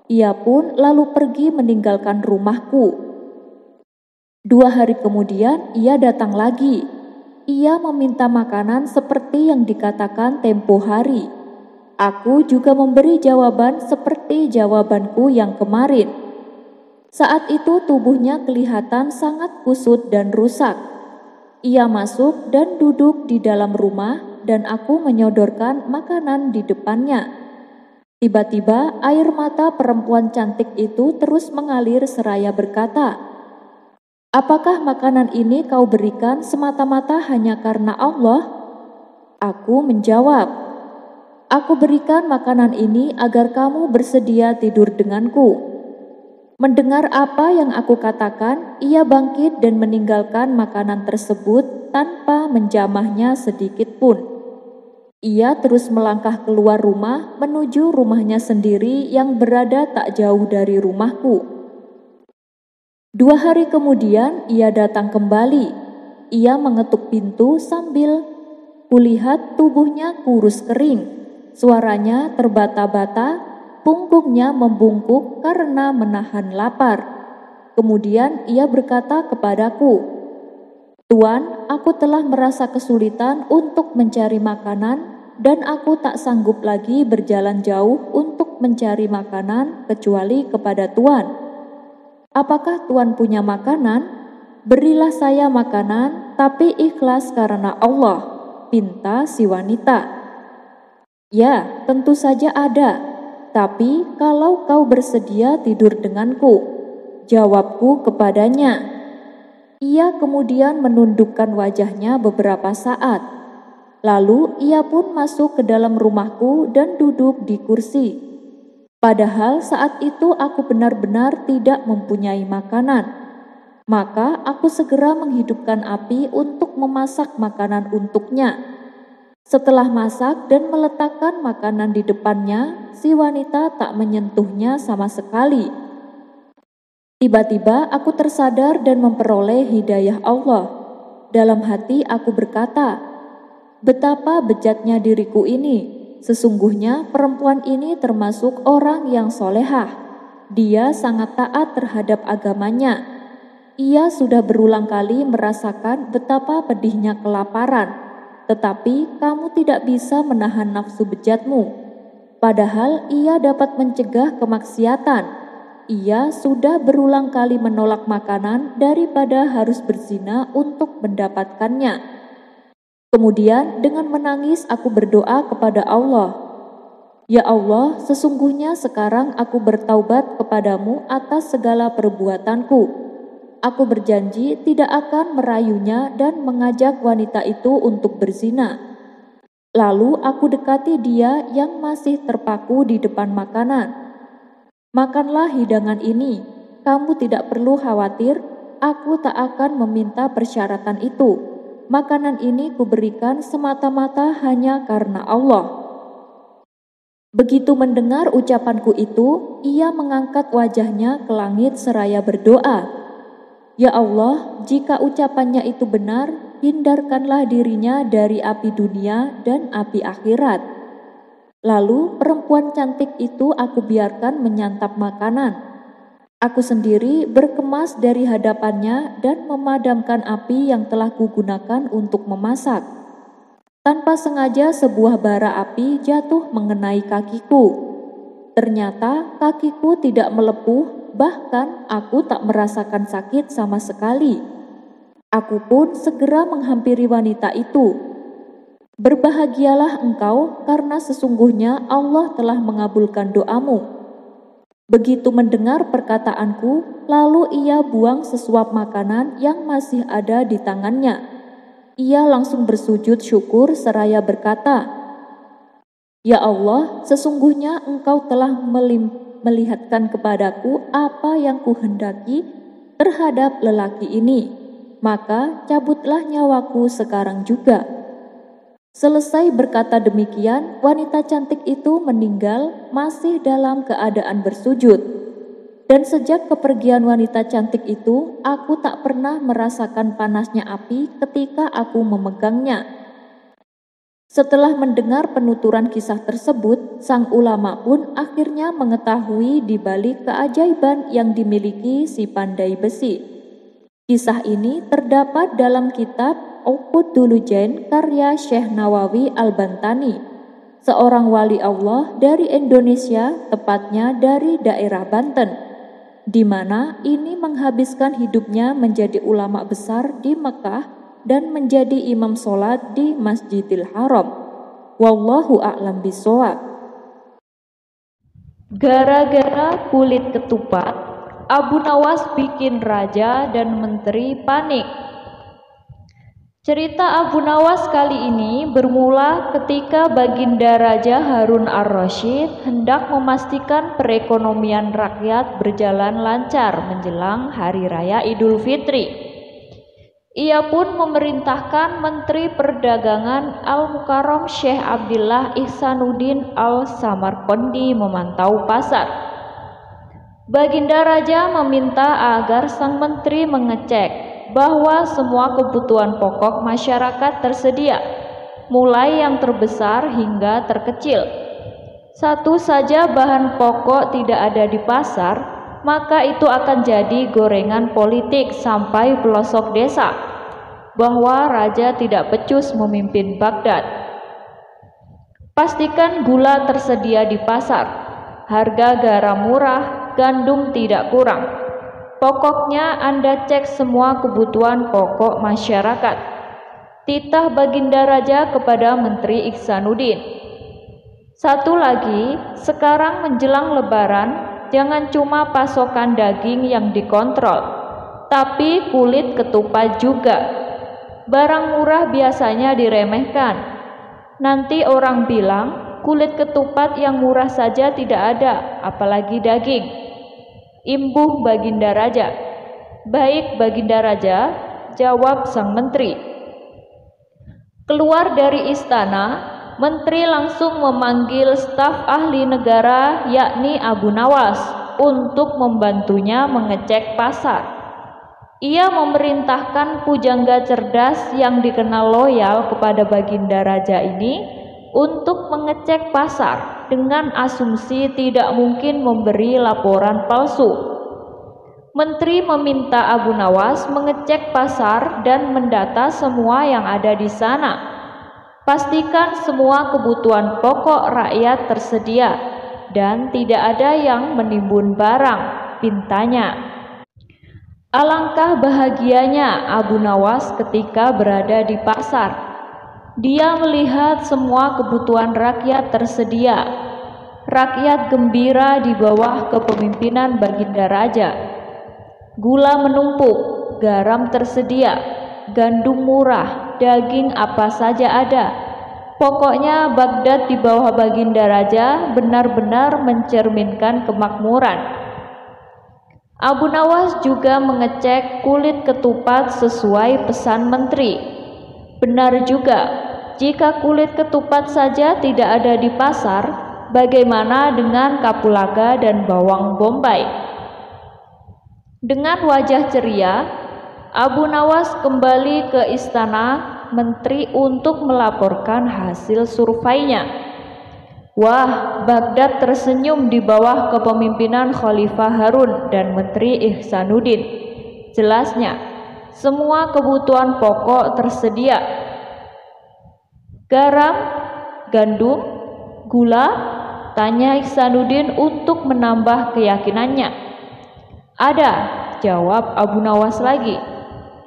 Ia pun lalu pergi meninggalkan rumahku. 2 hari kemudian ia datang lagi. Ia meminta makanan seperti yang dikatakan tempo hari. Aku juga memberi jawaban seperti jawabanku yang kemarin. Saat itu tubuhnya kelihatan sangat kusut dan rusak. Ia masuk dan duduk di dalam rumah dan aku menyodorkan makanan di depannya. Tiba-tiba air mata perempuan cantik itu terus mengalir seraya berkata, "Apakah makanan ini kau berikan semata-mata hanya karena Allah?" Aku menjawab, "Aku berikan makanan ini agar kamu bersedia tidur denganku." Mendengar apa yang aku katakan, ia bangkit dan meninggalkan makanan tersebut tanpa menjamahnya sedikit pun. Ia terus melangkah keluar rumah menuju rumahnya sendiri yang berada tak jauh dari rumahku. 2 hari kemudian ia datang kembali. Ia mengetuk pintu sambil kulihat tubuhnya kurus kering. Suaranya terbata-bata, punggungnya membungkuk karena menahan lapar. Kemudian ia berkata kepadaku, "Tuan, aku telah merasa kesulitan untuk mencari makanan dan aku tak sanggup lagi berjalan jauh untuk mencari makanan kecuali kepada Tuan. Apakah Tuan punya makanan? Berilah saya makanan, tapi ikhlas karena Allah," pinta si wanita. "Ya, tentu saja ada, tapi kalau kau bersedia tidur denganku," jawabku kepadanya. Ia kemudian menundukkan wajahnya beberapa saat. Lalu ia pun masuk ke dalam rumahku dan duduk di kursi. Padahal saat itu aku benar-benar tidak mempunyai makanan. Maka aku segera menghidupkan api untuk memasak makanan untuknya. Setelah masak dan meletakkan makanan di depannya, si wanita tak menyentuhnya sama sekali. Tiba-tiba aku tersadar dan memperoleh hidayah Allah. Dalam hati aku berkata, "Betapa bejatnya diriku ini. Sesungguhnya perempuan ini termasuk orang yang solehah. Dia sangat taat terhadap agamanya. Ia sudah berulang kali merasakan betapa pedihnya kelaparan. Tetapi kamu tidak bisa menahan nafsu bejatmu. Padahal ia dapat mencegah kemaksiatan. Ia sudah berulang kali menolak makanan daripada harus berzina untuk mendapatkannya." Kemudian dengan menangis aku berdoa kepada Allah, "Ya Allah, sesungguhnya sekarang aku bertaubat kepadamu atas segala perbuatanku. Aku berjanji tidak akan merayunya dan mengajak wanita itu untuk berzina." Lalu aku dekati dia yang masih terpaku di depan makanan. "Makanlah hidangan ini, kamu tidak perlu khawatir, aku tak akan meminta persyaratan itu. Makanan ini kuberikan semata-mata hanya karena Allah." Begitu mendengar ucapanku itu, ia mengangkat wajahnya ke langit seraya berdoa, "Ya Allah, jika ucapannya itu benar, hindarkanlah dirinya dari api dunia dan api akhirat." Lalu perempuan cantik itu aku biarkan menyantap makanan. Aku sendiri berkemas dari hadapannya dan memadamkan api yang telah kugunakan untuk memasak. Tanpa sengaja sebuah bara api jatuh mengenai kakiku. Ternyata kakiku tidak melepuh, bahkan aku tak merasakan sakit sama sekali. Aku pun segera menghampiri wanita itu. "Berbahagialah engkau karena sesungguhnya Allah telah mengabulkan doamu." Begitu mendengar perkataanku, lalu ia buang sesuap makanan yang masih ada di tangannya. Ia langsung bersujud syukur seraya berkata, "Ya Allah, sesungguhnya Engkau telah melihatkan kepadaku apa yang kuhendaki terhadap lelaki ini, maka cabutlah nyawaku sekarang juga." Selesai berkata demikian, wanita cantik itu meninggal masih dalam keadaan bersujud. Dan sejak kepergian wanita cantik itu, aku tak pernah merasakan panasnya api ketika aku memegangnya. Setelah mendengar penuturan kisah tersebut, sang ulama pun akhirnya mengetahui di balik keajaiban yang dimiliki si pandai besi. Kisah ini terdapat dalam kitab Uqud Dulujain karya Syekh Nawawi Al-Bantani, seorang wali Allah dari Indonesia, tepatnya dari daerah Banten, di mana ini menghabiskan hidupnya menjadi ulama besar di Mekah dan menjadi imam sholat di Masjidil Haram. Wallahu a'lam bishawab. Gara-gara kulit ketupat, Abu Nawas bikin raja dan menteri panik. Cerita Abu Nawas kali ini bermula ketika Baginda Raja Harun ar-Rasyid hendak memastikan perekonomian rakyat berjalan lancar menjelang Hari Raya Idul Fitri. Ia pun memerintahkan Menteri Perdagangan Al-Mukarram Syekh Abdillah Ihsanuddin Al-Samarqandi memantau pasar. Baginda Raja meminta agar sang menteri mengecek bahwa semua kebutuhan pokok masyarakat tersedia, mulai yang terbesar hingga terkecil. Satu saja bahan pokok tidak ada di pasar, maka itu akan jadi gorengan politik sampai pelosok desa, bahwa raja tidak becus memimpin Baghdad. Pastikan gula tersedia di pasar, harga garam murah, gandum tidak kurang. Pokoknya Anda cek semua kebutuhan pokok masyarakat. Titah Baginda Raja kepada Menteri Ihsanuddin. Satu lagi, sekarang menjelang Lebaran, jangan cuma pasokan daging yang dikontrol, tapi kulit ketupat juga. Barang murah biasanya diremehkan. Nanti orang bilang kulit ketupat yang murah saja tidak ada, apalagi daging. Imbuh Baginda Raja. Baik Baginda Raja, jawab sang menteri. Keluar dari istana, menteri langsung memanggil staf ahli negara yakni Abu Nawas untuk membantunya mengecek pasar. Ia memerintahkan pujangga cerdas yang dikenal loyal kepada Baginda Raja ini untuk mengecek pasar dengan asumsi tidak mungkin memberi laporan palsu. Menteri meminta Abu Nawas mengecek pasar dan mendata semua yang ada di sana. Pastikan semua kebutuhan pokok rakyat tersedia dan tidak ada yang menimbun barang, pintanya. Alangkah bahagianya Abu Nawas ketika berada di pasar. Dia melihat semua kebutuhan rakyat tersedia. Rakyat gembira di bawah kepemimpinan Baginda Raja. Gula menumpuk, garam tersedia, gandum murah, daging apa saja ada. Pokoknya Baghdad di bawah Baginda Raja benar-benar mencerminkan kemakmuran. Abu Nawas juga mengecek kulit ketupat sesuai pesan menteri. Benar juga, jika kulit ketupat saja tidak ada di pasar, bagaimana dengan kapulaga dan bawang bombay? Dengan wajah ceria, Abu Nawas kembali ke istana menteri untuk melaporkan hasil surveinya. Wah, Baghdad tersenyum di bawah kepemimpinan Khalifah Harun dan Menteri Ihsanuddin. Jelasnya, semua kebutuhan pokok tersedia. Garam, gandum, gula, tanya Ihsanuddin untuk menambah keyakinannya. Ada, jawab Abu Nawas lagi.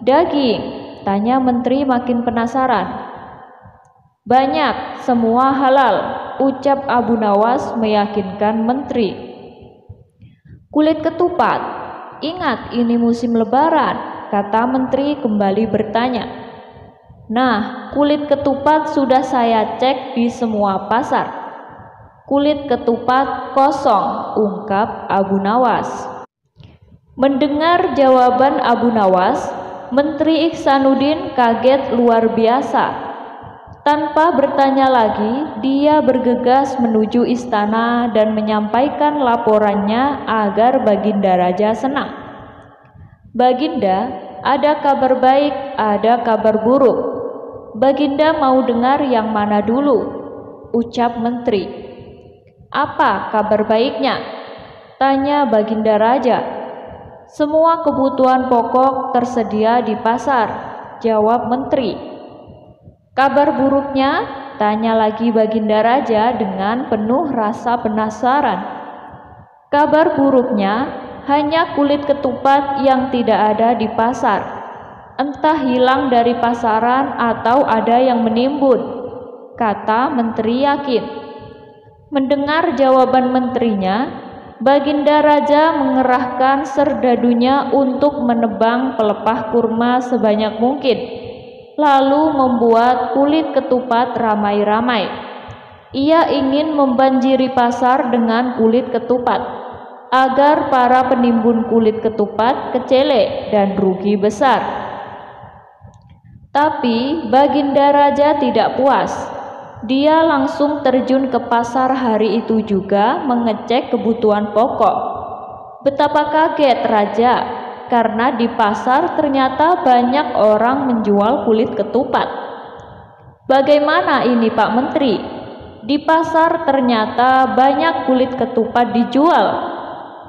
Daging, tanya menteri makin penasaran. Banyak, semua halal, ucap Abu Nawas meyakinkan menteri. Kulit ketupat, ingat ini musim lebaran, kata menteri kembali bertanya. Nah, kulit ketupat sudah saya cek di semua pasar. Kulit ketupat kosong, ungkap Abu Nawas. Mendengar jawaban Abu Nawas, Menteri Ihsanuddin kaget luar biasa. Tanpa bertanya lagi, dia bergegas menuju istana dan menyampaikan laporannya agar Baginda Raja senang. Baginda, ada kabar baik, ada kabar buruk. Baginda mau dengar yang mana dulu? Ucap menteri. Apa kabar baiknya? Tanya Baginda Raja. Semua kebutuhan pokok tersedia di pasar, jawab menteri. Kabar buruknya? Tanya lagi Baginda Raja dengan penuh rasa penasaran. Kabar buruknya hanya kulit ketupat yang tidak ada di pasar. Entah hilang dari pasaran atau ada yang menimbun, kata menteri yakin. Mendengar jawaban menterinya, Baginda Raja mengerahkan serdadunya untuk menebang pelepah kurma sebanyak mungkin, lalu membuat kulit ketupat ramai-ramai. Ia ingin membanjiri pasar dengan kulit ketupat, agar para penimbun kulit ketupat kecele dan rugi besar. Tapi Baginda Raja tidak puas. Dia langsung terjun ke pasar hari itu juga mengecek kebutuhan pokok. Betapa kaget Raja, karena di pasar ternyata banyak orang menjual kulit ketupat. Bagaimana ini Pak Menteri? Di pasar ternyata banyak kulit ketupat dijual,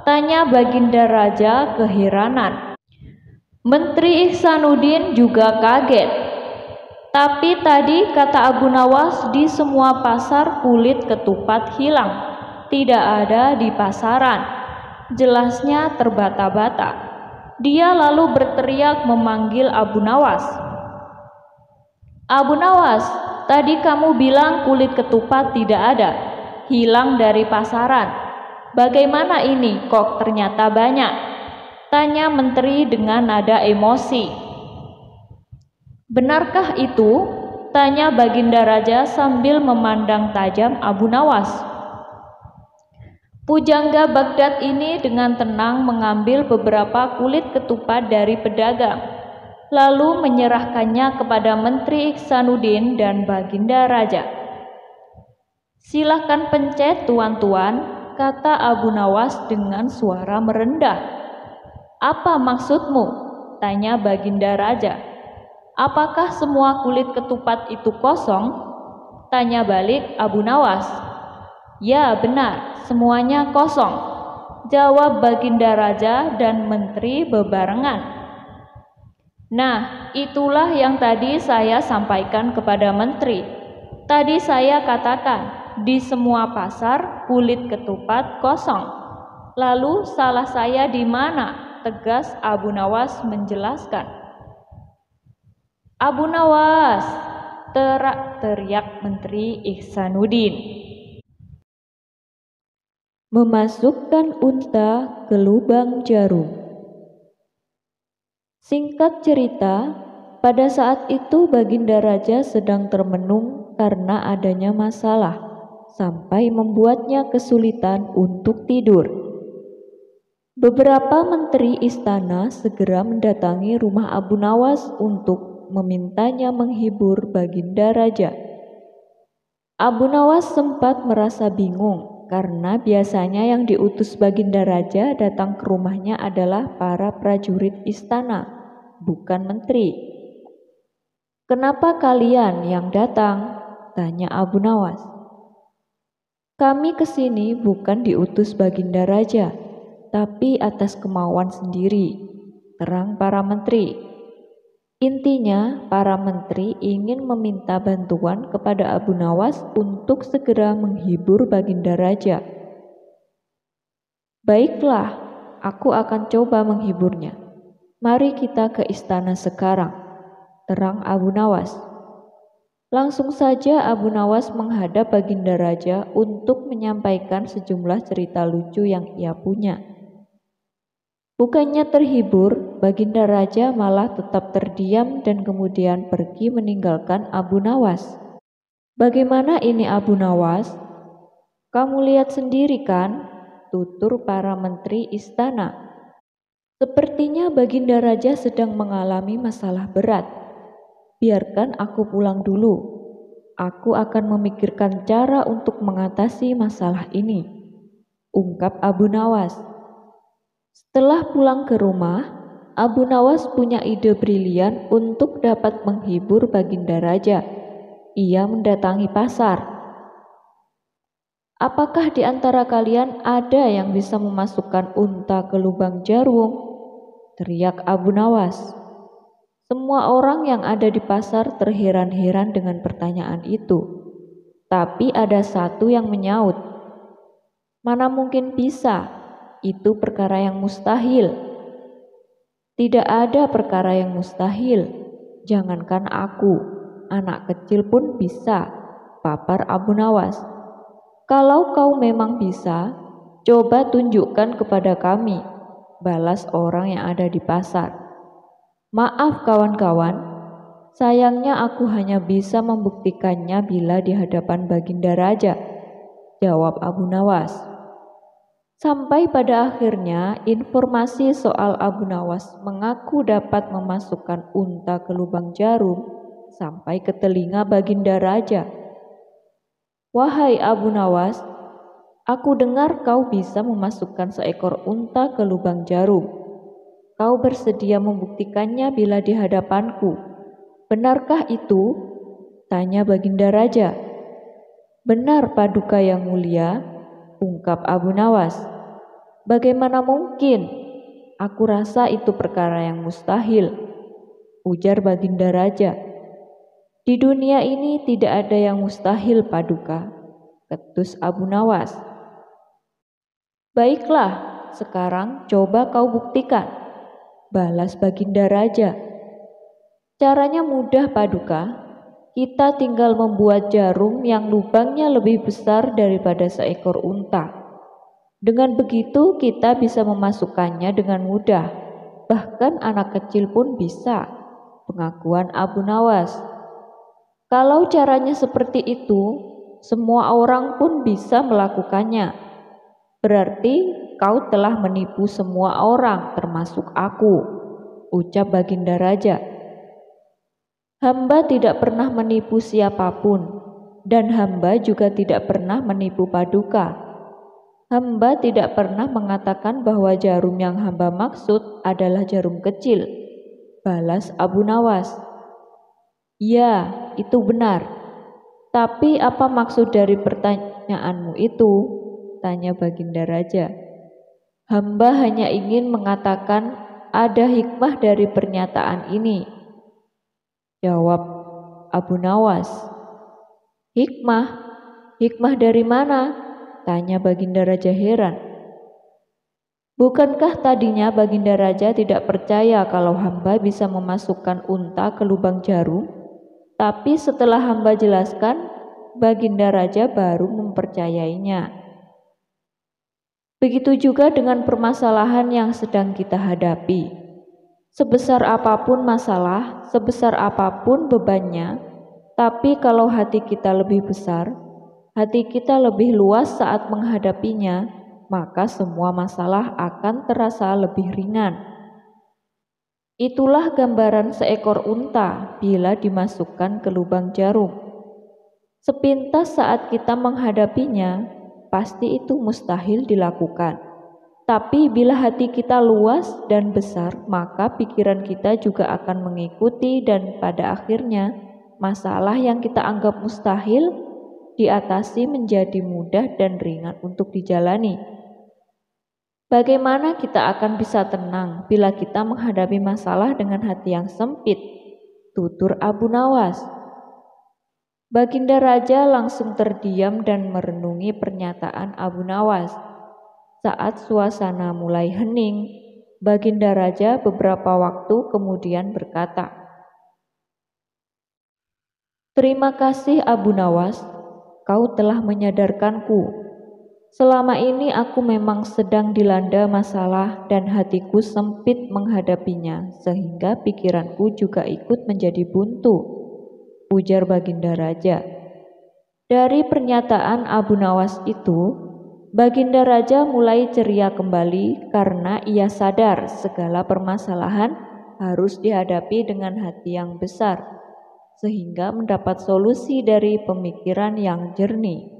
tanya Baginda Raja keheranan. Menteri Ihsanuddin juga kaget. Tapi tadi kata Abu Nawas di semua pasar kulit ketupat hilang, tidak ada di pasaran. Jelasnya terbata-bata. Dia lalu berteriak memanggil Abu Nawas. Abu Nawas, tadi kamu bilang kulit ketupat tidak ada, hilang dari pasaran. Bagaimana ini kok ternyata banyak? Tanya menteri dengan nada emosi. Benarkah itu? Tanya Baginda Raja sambil memandang tajam Abu Nawas. Pujangga Baghdad ini dengan tenang mengambil beberapa kulit ketupat dari pedagang, lalu menyerahkannya kepada Menteri Ihsanuddin dan Baginda Raja. Silahkan pencet tuan-tuan, kata Abu Nawas dengan suara merendah. Apa maksudmu? Tanya Baginda Raja. Apakah semua kulit ketupat itu kosong? Tanya balik Abu Nawas. Ya benar, semuanya kosong, jawab Baginda Raja dan menteri bebarengan. Nah, itulah yang tadi saya sampaikan kepada menteri. Tadi saya katakan, di semua pasar kulit ketupat kosong. Lalu salah saya di mana? Tegas Abu Nawas menjelaskan. Abu Nawas, teriak Menteri Ihsanuddin. Memasukkan unta ke lubang jarum. Singkat cerita, pada saat itu Baginda Raja sedang termenung karena adanya masalah, sampai membuatnya kesulitan untuk tidur. Beberapa menteri istana segera mendatangi rumah Abu Nawas untuk memintanya menghibur Baginda Raja. Abu Nawas sempat merasa bingung karena biasanya yang diutus Baginda Raja datang ke rumahnya adalah para prajurit istana, bukan menteri. Kenapa kalian yang datang? Tanya Abu Nawas. Kami kesini bukan diutus Baginda Raja, tapi atas kemauan sendiri, terang para menteri. Intinya, para menteri ingin meminta bantuan kepada Abu Nawas untuk segera menghibur Baginda Raja. Baiklah, aku akan coba menghiburnya. Mari kita ke istana sekarang, terang Abu Nawas. Langsung saja Abu Nawas menghadap Baginda Raja untuk menyampaikan sejumlah cerita lucu yang ia punya. Bukannya terhibur, Baginda Raja malah tetap terdiam dan kemudian pergi meninggalkan Abu Nawas. Bagaimana ini Abu Nawas? Kamu lihat sendiri kan? Tutur para menteri istana. Sepertinya Baginda Raja sedang mengalami masalah berat. Biarkan aku pulang dulu. Aku akan memikirkan cara untuk mengatasi masalah ini, ungkap Abu Nawas. Setelah pulang ke rumah, Abu Nawas punya ide brilian untuk dapat menghibur Baginda Raja. Ia mendatangi pasar. Apakah di antara kalian ada yang bisa memasukkan unta ke lubang jarum? Teriak Abu Nawas. Semua orang yang ada di pasar terheran-heran dengan pertanyaan itu. Tapi ada satu yang menyaut. Mana mungkin bisa? Itu perkara yang mustahil. Tidak ada perkara yang mustahil. Jangankan aku, anak kecil pun bisa, papar Abu Nawas. Kalau kau memang bisa, coba tunjukkan kepada kami, balas orang yang ada di pasar. Maaf kawan-kawan, sayangnya aku hanya bisa membuktikannya bila di hadapan Baginda Raja, jawab Abu Nawas. Sampai pada akhirnya informasi soal Abu Nawas mengaku dapat memasukkan unta ke lubang jarum sampai ke telinga Baginda Raja. Wahai Abu Nawas, aku dengar kau bisa memasukkan seekor unta ke lubang jarum. Kau bersedia membuktikannya bila di hadapanku. Benarkah itu? Tanya Baginda Raja. Benar Paduka yang mulia, ungkap Abu Nawas. Bagaimana mungkin? Aku rasa itu perkara yang mustahil, ujar Baginda Raja. Di dunia ini tidak ada yang mustahil Paduka, ketus Abu Nawas. Baiklah, sekarang coba kau buktikan, balas Baginda Raja. Caranya mudah Paduka, kita tinggal membuat jarum yang lubangnya lebih besar daripada seekor unta. Dengan begitu kita bisa memasukkannya dengan mudah, bahkan anak kecil pun bisa, pengakuan Abu Nawas. Kalau caranya seperti itu, semua orang pun bisa melakukannya. Berarti kau telah menipu semua orang termasuk aku, ucap Baginda Raja. Hamba tidak pernah menipu siapapun, dan hamba juga tidak pernah menipu Paduka. Hamba tidak pernah mengatakan bahwa jarum yang hamba maksud adalah jarum kecil, balas Abu Nawas. Ya, itu benar. Tapi apa maksud dari pertanyaanmu itu? Tanya Baginda Raja. Hamba hanya ingin mengatakan ada hikmah dari pernyataan ini, jawab Abu Nawas. Hikmah? Hikmah dari mana? Tanya Baginda Raja heran. Bukankah tadinya Baginda Raja tidak percaya kalau hamba bisa memasukkan unta ke lubang jarum? Tapi setelah hamba jelaskan, Baginda Raja baru mempercayainya. Begitu juga dengan permasalahan yang sedang kita hadapi. Sebesar apapun masalah, sebesar apapun bebannya, tapi kalau hati kita lebih besar, hati kita lebih luas saat menghadapinya, maka semua masalah akan terasa lebih ringan. Itulah gambaran seekor unta bila dimasukkan ke lubang jarum. Sepintas saat kita menghadapinya, pasti itu mustahil dilakukan. Tapi bila hati kita luas dan besar, maka pikiran kita juga akan mengikuti dan pada akhirnya masalah yang kita anggap mustahil diatasi menjadi mudah dan ringan untuk dijalani. Bagaimana kita akan bisa tenang bila kita menghadapi masalah dengan hati yang sempit? Tutur Abu Nawas. Baginda Raja langsung terdiam dan merenungi pernyataan Abu Nawas. Saat suasana mulai hening, Baginda Raja beberapa waktu kemudian berkata, Terima kasih Abu Nawas, kau telah menyadarkanku. Selama ini aku memang sedang dilanda masalah dan hatiku sempit menghadapinya, sehingga pikiranku juga ikut menjadi buntu, ujar Baginda Raja. Dari pernyataan Abu Nawas itu, Baginda Raja mulai ceria kembali karena ia sadar segala permasalahan harus dihadapi dengan hati yang besar, sehingga mendapat solusi dari pemikiran yang jernih.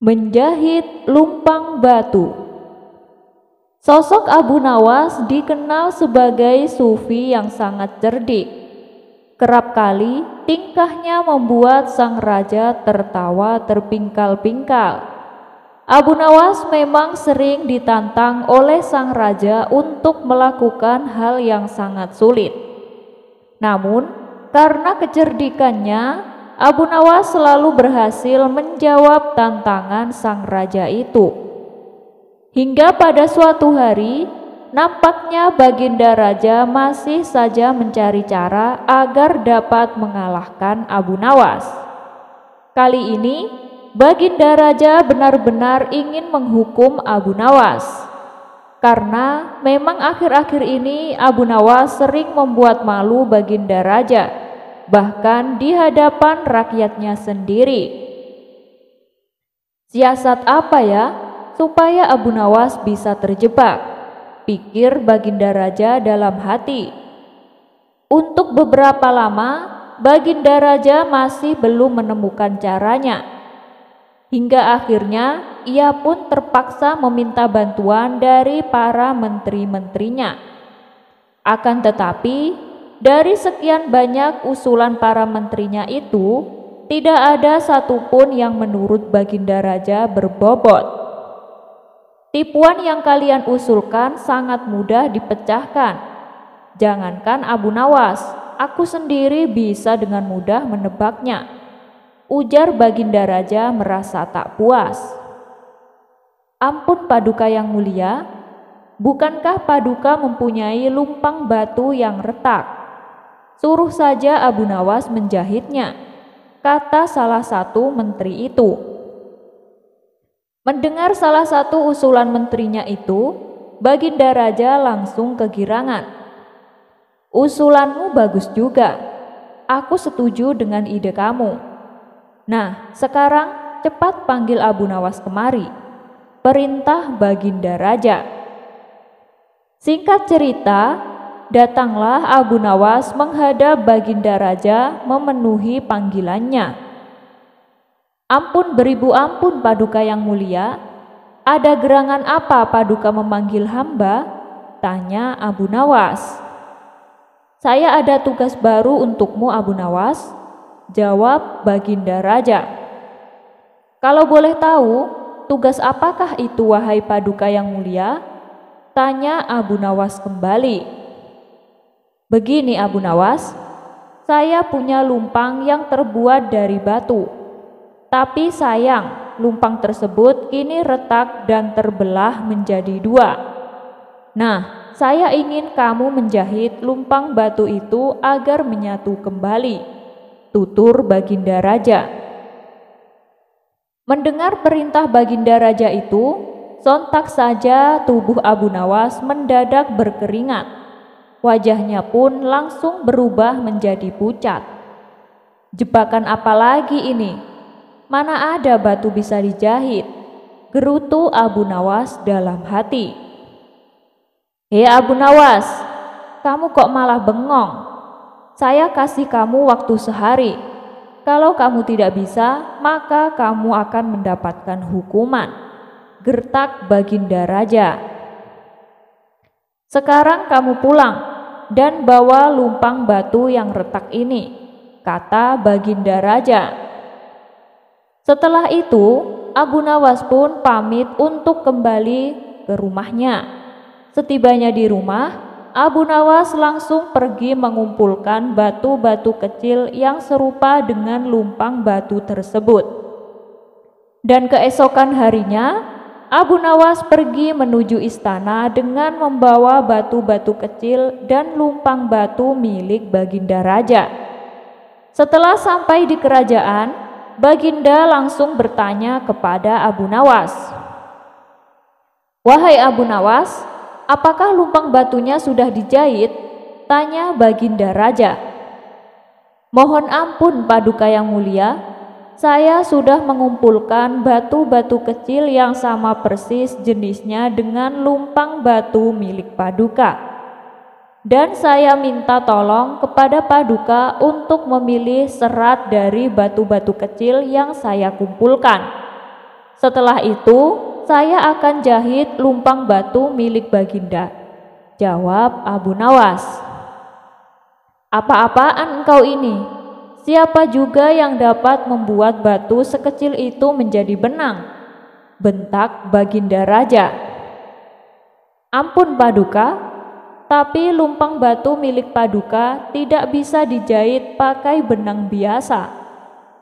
Menjahit lumpang batu. Sosok Abu Nawas dikenal sebagai sufi yang sangat cerdik. Kerap kali tingkahnya membuat sang raja tertawa terpingkal-pingkal. Abu Nawas memang sering ditantang oleh sang raja untuk melakukan hal yang sangat sulit. Namun, karena kecerdikannya, Abu Nawas selalu berhasil menjawab tantangan sang raja itu. Hingga pada suatu hari, nampaknya Baginda Raja masih saja mencari cara agar dapat mengalahkan Abu Nawas. Kali ini Baginda Raja benar-benar ingin menghukum Abu Nawas. Karena memang akhir-akhir ini Abu Nawas sering membuat malu Baginda Raja, bahkan di hadapan rakyatnya sendiri. Siasat apa ya supaya Abu Nawas bisa terjebak? Pikir Baginda Raja dalam hati. Untuk beberapa lama Baginda Raja masih belum menemukan caranya. Hingga akhirnya ia pun terpaksa meminta bantuan dari para menteri-menterinya. Akan tetapi, dari sekian banyak usulan para menterinya itu, tidak ada satupun yang menurut Baginda Raja berbobot. Tipuan yang kalian usulkan sangat mudah dipecahkan. Jangankan Abu Nawas, aku sendiri bisa dengan mudah menebaknya. Ujar Baginda Raja merasa tak puas. Ampun Paduka yang mulia, bukankah Paduka mempunyai lumpang batu yang retak? Suruh saja Abu Nawas menjahitnya, kata salah satu menteri itu. Mendengar salah satu usulan menterinya itu, Baginda Raja langsung kegirangan. Usulanmu bagus juga, aku setuju dengan ide kamu. Nah, sekarang cepat panggil Abu Nawas kemari, perintah Baginda Raja. Singkat cerita, datanglah Abu Nawas menghadap Baginda Raja memenuhi panggilannya. Ampun beribu ampun Paduka yang mulia, ada gerangan apa Paduka memanggil hamba? Tanya Abu Nawas. Saya ada tugas baru untukmu Abu Nawas, jawab Baginda Raja. Kalau boleh tahu, tugas apakah itu wahai Paduka yang mulia? Tanya Abu Nawas kembali. Begini Abu Nawas, saya punya lumpang yang terbuat dari batu. Tapi sayang, lumpang tersebut kini retak dan terbelah menjadi dua. Nah, saya ingin kamu menjahit lumpang batu itu agar menyatu kembali, tutur Baginda Raja. Mendengar perintah Baginda Raja itu, sontak saja tubuh Abu Nawas mendadak berkeringat. Wajahnya pun langsung berubah menjadi pucat. Jebakan apa lagi ini? Mana ada batu bisa dijahit? Gerutu Abu Nawas dalam hati. Hei Abu Nawas, kamu kok malah bengong? Saya kasih kamu waktu sehari. Kalau kamu tidak bisa, maka kamu akan mendapatkan hukuman, gertak Baginda Raja. Sekarang kamu pulang dan bawa lumpang batu yang retak ini, kata Baginda Raja. Setelah itu, Abu Nawas pun pamit untuk kembali ke rumahnya. Setibanya di rumah, Abu Nawas langsung pergi mengumpulkan batu-batu kecil yang serupa dengan lumpang batu tersebut. Dan keesokan harinya, Abu Nawas pergi menuju istana dengan membawa batu-batu kecil dan lumpang batu milik Baginda Raja. Setelah sampai di kerajaan, Baginda langsung bertanya kepada Abu Nawas. Wahai Abu Nawas, apakah lumpang batunya sudah dijahit? Tanya Baginda Raja. Mohon ampun Paduka yang mulia, saya sudah mengumpulkan batu-batu kecil yang sama persis jenisnya dengan lumpang batu milik Paduka. Dan saya minta tolong kepada Paduka untuk memilih serat dari batu-batu kecil yang saya kumpulkan. Setelah itu, saya akan jahit lumpang batu milik Baginda, jawab Abu Nawas. Apa-apaan engkau ini? Siapa juga yang dapat membuat batu sekecil itu menjadi benang? Bentak Baginda Raja. Ampun Paduka, tapi lumpang batu milik Paduka tidak bisa dijahit pakai benang biasa.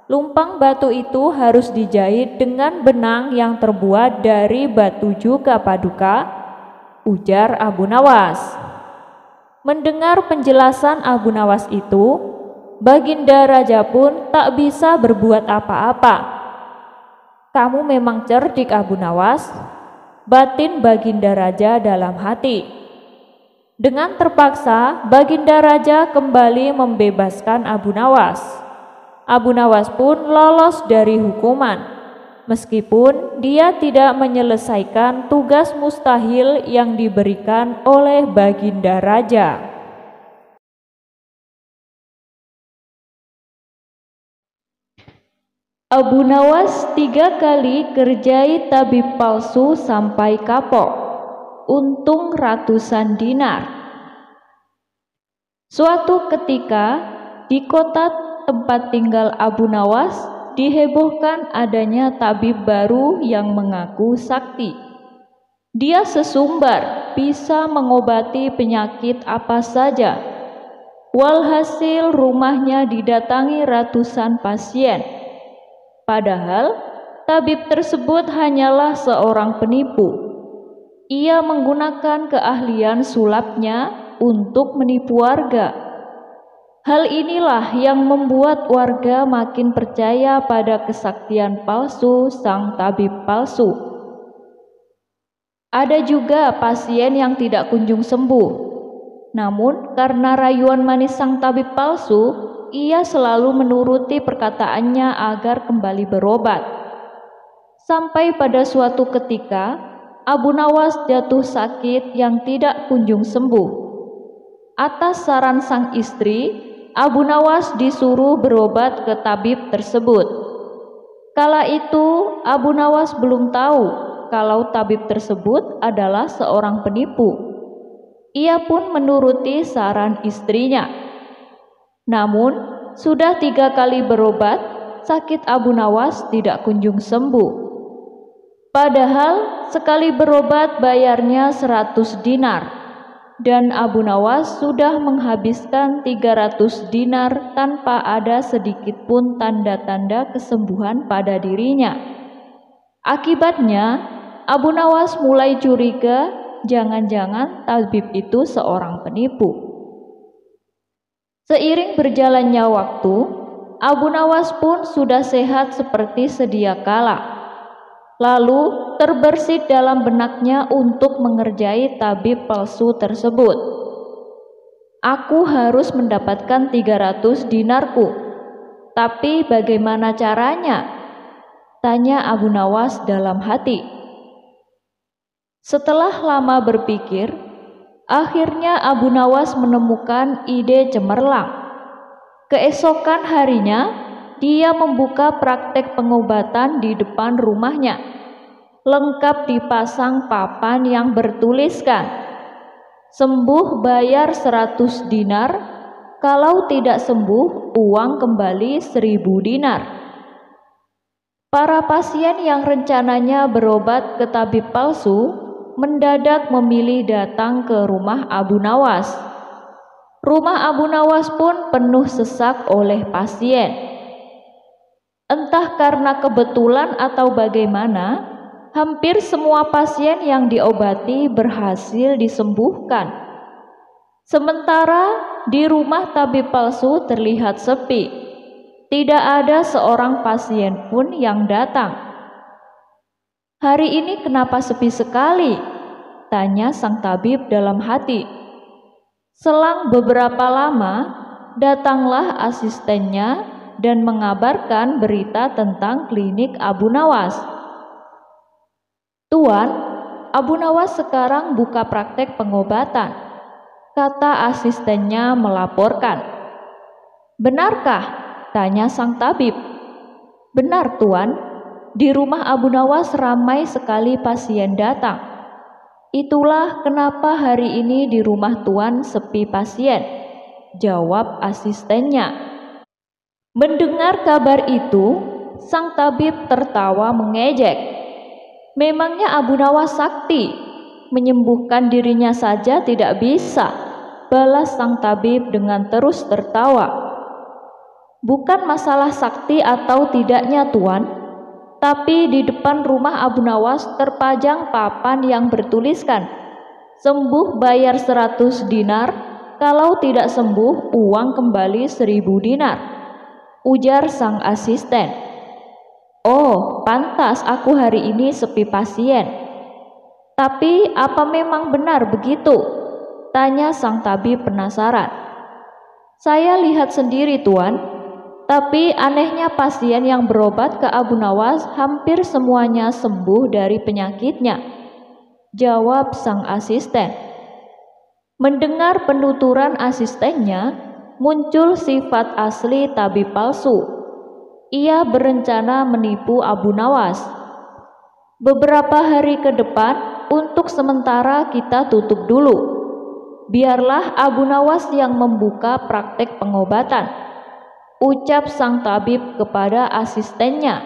Lumpang batu itu harus dijahit dengan benang yang terbuat dari batu juga Paduka, ujar Abu Nawas. Mendengar penjelasan Abu Nawas itu, Baginda Raja pun tak bisa berbuat apa-apa. "Kamu memang cerdik, Abu Nawas," batin Baginda Raja dalam hati. Dengan terpaksa, Baginda Raja kembali membebaskan Abu Nawas. Abu Nawas pun lolos dari hukuman, meskipun dia tidak menyelesaikan tugas mustahil yang diberikan oleh Baginda Raja. Abu Nawas 3 kali kerjai tabib palsu sampai kapok, untung ratusan dinar. Suatu ketika di kota tempat tinggal Abu Nawas dihebohkan adanya tabib baru yang mengaku sakti. Dia sesumbar bisa mengobati penyakit apa saja. Walhasil rumahnya didatangi ratusan pasien. Padahal tabib tersebut hanyalah seorang penipu. Ia menggunakan keahlian sulapnya untuk menipu warga. Hal inilah yang membuat warga makin percaya pada kesaktian palsu sang tabib palsu. Ada juga pasien yang tidak kunjung sembuh. Namun karena rayuan manis sang tabib palsu, ia selalu menuruti perkataannya agar kembali berobat. Sampai pada suatu ketika, Abu Nawas jatuh sakit yang tidak kunjung sembuh. Atas saran sang istri, Abu Nawas disuruh berobat ke tabib tersebut. Kala itu, Abu Nawas belum tahu kalau tabib tersebut adalah seorang penipu. Ia pun menuruti saran istrinya. Namun, sudah 3 kali berobat, sakit Abu Nawas tidak kunjung sembuh. Padahal sekali berobat bayarnya 100 dinar, dan Abu Nawas sudah menghabiskan 300 dinar tanpa ada sedikit pun tanda-tanda kesembuhan pada dirinya. Akibatnya, Abu Nawas mulai curiga jangan-jangan tabib itu seorang penipu. Seiring berjalannya waktu, Abu Nawas pun sudah sehat seperti sedia kala. Lalu terbersit dalam benaknya untuk mengerjai tabib palsu tersebut. "Aku harus mendapatkan 300 dinarku. Tapi bagaimana caranya?" tanya Abu Nawas dalam hati. Setelah lama berpikir, akhirnya Abu Nawas menemukan ide cemerlang. Keesokan harinya, dia membuka praktek pengobatan di depan rumahnya. Lengkap dipasang papan yang bertuliskan, "Sembuh bayar 100 dinar, kalau tidak sembuh uang kembali 1000 dinar." Para pasien yang rencananya berobat ke tabib palsu mendadak memilih datang ke rumah Abu Nawas. Rumah Abu Nawas pun penuh sesak oleh pasien. Entah karena kebetulan atau bagaimana, hampir semua pasien yang diobati berhasil disembuhkan. Sementara di rumah tabib palsu terlihat sepi. Tidak ada seorang pasien pun yang datang. "Hari ini kenapa sepi sekali?" tanya sang tabib dalam hati. Selang beberapa lama, datanglah asistennya dan mengabarkan berita tentang klinik Abu Nawas. "Tuan, Abu Nawas sekarang buka praktek pengobatan," kata asistennya melaporkan. "Benarkah?" tanya sang tabib. "Benar, Tuan. Di rumah Abu Nawas ramai sekali pasien datang. Itulah kenapa hari ini di rumah Tuan sepi pasien," jawab asistennya. Mendengar kabar itu, sang tabib tertawa mengejek. Memangnya Abu Nawas sakti, menyembuhkan dirinya saja tidak bisa, balas sang tabib dengan terus tertawa. "Bukan masalah sakti atau tidaknya, Tuan. Tapi di depan rumah Abu Nawas terpajang papan yang bertuliskan, 'Sembuh bayar 100 dinar, Kalau tidak sembuh, uang kembali 1.000 dinar, ujar sang asisten. Oh, pantas aku hari ini sepi pasien. Tapi apa memang benar begitu? Tanya sang tabib penasaran. Saya lihat sendiri, Tuan. Tapi anehnya pasien yang berobat ke Abu Nawas hampir semuanya sembuh dari penyakitnya, jawab sang asisten. Mendengar penuturan asistennya, muncul sifat asli tabib palsu. Ia berencana menipu Abu Nawas. Beberapa hari ke depan, untuk sementara kita tutup dulu. Biarlah Abu Nawas yang membuka praktek pengobatan, ucap sang tabib kepada asistennya.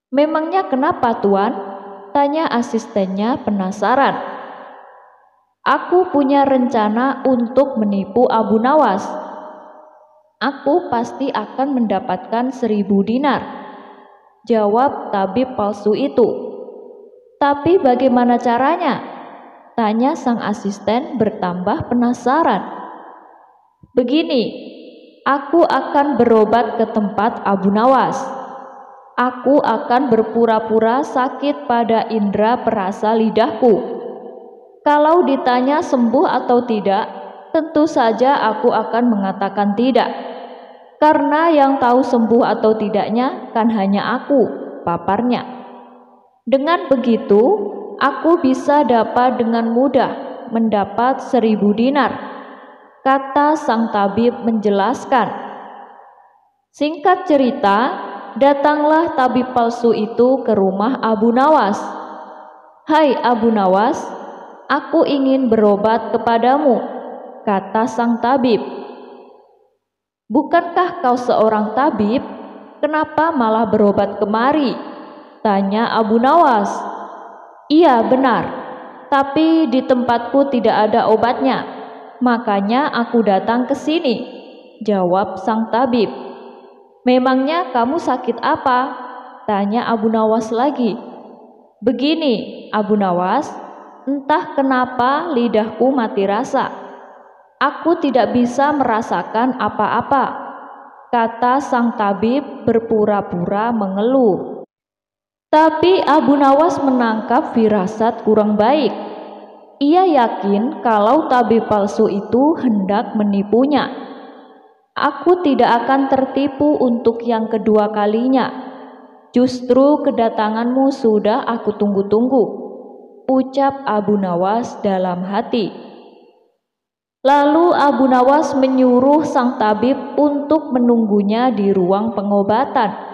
Memangnya kenapa, Tuan? Tanya asistennya penasaran. Aku punya rencana untuk menipu Abu Nawas. Aku pasti akan mendapatkan 1.000 dinar, jawab tabib palsu itu. Tapi bagaimana caranya? Tanya sang asisten bertambah penasaran. Begini, aku akan berobat ke tempat Abu Nawas. Aku akan berpura-pura sakit pada indera perasa lidahku. Kalau ditanya sembuh atau tidak, tentu saja aku akan mengatakan tidak. Karena yang tahu sembuh atau tidaknya kan hanya aku, paparnya. Dengan begitu, aku bisa dapat dengan mudah mendapat 1.000 dinar, kata sang tabib menjelaskan. Singkat cerita, datanglah tabib palsu itu ke rumah Abu Nawas. Hai Abu Nawas, aku ingin berobat kepadamu, kata sang tabib. Bukankah kau seorang tabib? Kenapa malah berobat kemari? Tanya Abu Nawas. Iya benar, tapi di tempatku tidak ada obatnya, makanya aku datang ke sini, jawab sang tabib. Memangnya kamu sakit apa? Tanya Abu Nawas lagi. Begini, Abu Nawas, entah kenapa lidahku mati rasa. Aku tidak bisa merasakan apa-apa, kata sang tabib berpura-pura mengeluh. Tapi Abu Nawas menangkap firasat kurang baik. Ia yakin kalau tabib palsu itu hendak menipunya. Aku tidak akan tertipu untuk yang kedua kalinya. Justru kedatanganmu sudah aku tunggu-tunggu, ucap Abu Nawas dalam hati. Lalu Abu Nawas menyuruh sang tabib untuk menunggunya di ruang pengobatan.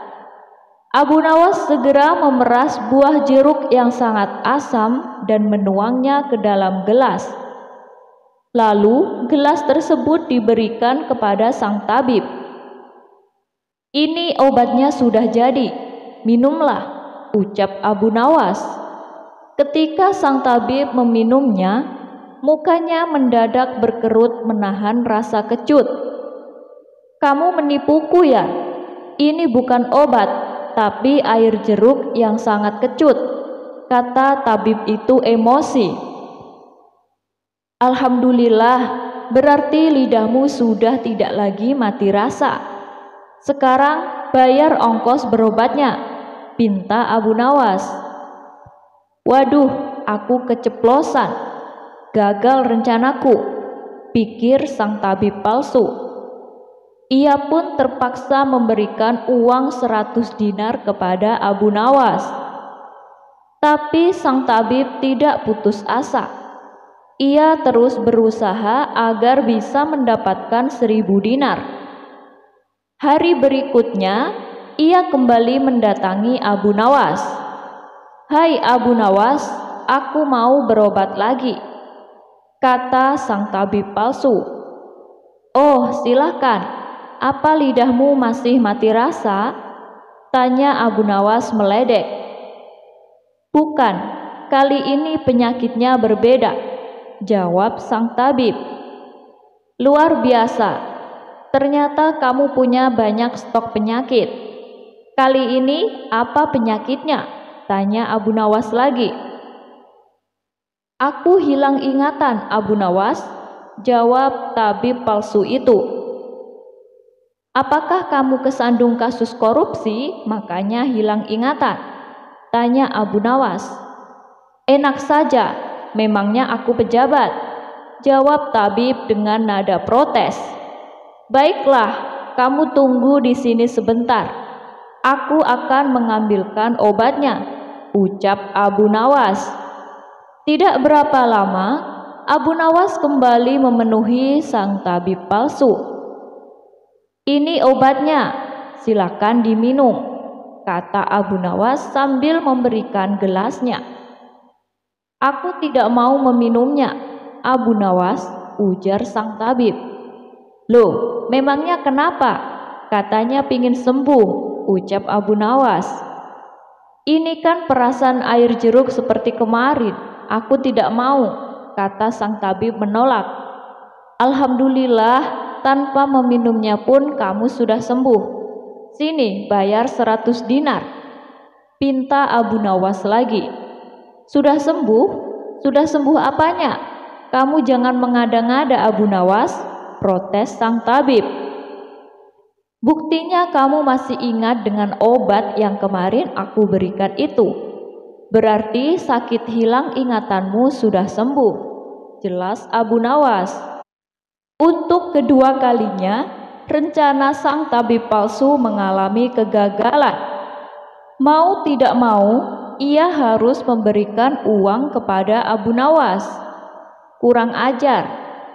Abu Nawas segera memeras buah jeruk yang sangat asam dan menuangnya ke dalam gelas. Lalu gelas tersebut diberikan kepada sang tabib. Ini obatnya sudah jadi, minumlah, ucap Abu Nawas. Ketika sang tabib meminumnya, mukanya mendadak berkerut menahan rasa kecut. Kamu menipuku ya? Ini bukan obat, tapi air jeruk yang sangat kecut, kata tabib itu emosi. Alhamdulillah, berarti lidahmu sudah tidak lagi mati rasa. Sekarang bayar ongkos berobatnya, pinta Abu Nawas. Waduh, aku keceplosan. Gagal rencanaku, pikir sang tabib palsu. Ia pun terpaksa memberikan uang 100 dinar kepada Abu Nawas. Tapi sang tabib tidak putus asa. Ia terus berusaha agar bisa mendapatkan 1.000 dinar. Hari berikutnya, ia kembali mendatangi Abu Nawas. Hai Abu Nawas, aku mau berobat lagi, kata sang tabib palsu. Oh, silahkan. Apa lidahmu masih mati rasa? Tanya Abu Nawas meledek. Bukan, kali ini penyakitnya berbeda, jawab sang tabib. Luar biasa, ternyata kamu punya banyak stok penyakit. Kali ini apa penyakitnya? Tanya Abu Nawas lagi. Aku hilang ingatan, Abu Nawas. jawab tabib palsu itu. Apakah kamu kesandung kasus korupsi, makanya hilang ingatan? Tanya Abu Nawas. Enak saja, memangnya aku pejabat, jawab tabib dengan nada protes. Baiklah, kamu tunggu di sini sebentar. Aku akan mengambilkan obatnya, ucap Abu Nawas. Tidak berapa lama, Abu Nawas kembali memenuhi sang tabib palsu. Ini obatnya, silakan diminum, kata Abu Nawas sambil memberikan gelasnya. Aku tidak mau meminumnya, Abu Nawas, ujar sang tabib. Loh, memangnya kenapa? Katanya pingin sembuh, ucap Abu Nawas. Ini kan perasan air jeruk seperti kemarin, aku tidak mau, kata sang tabib menolak. Alhamdulillah, tanpa meminumnya pun kamu sudah sembuh. Sini, bayar 100 dinar, pinta Abu Nawas lagi. Sudah sembuh? Sudah sembuh apanya? Kamu jangan mengada-ngada Abu Nawas, protes sang tabib. Buktinya kamu masih ingat dengan obat yang kemarin aku berikan itu. Berarti sakit hilang ingatanmu sudah sembuh, jelas Abu Nawas. Untuk kedua kalinya, rencana sang tabib palsu mengalami kegagalan. Mau tidak mau, ia harus memberikan uang kepada Abu Nawas. Kurang ajar,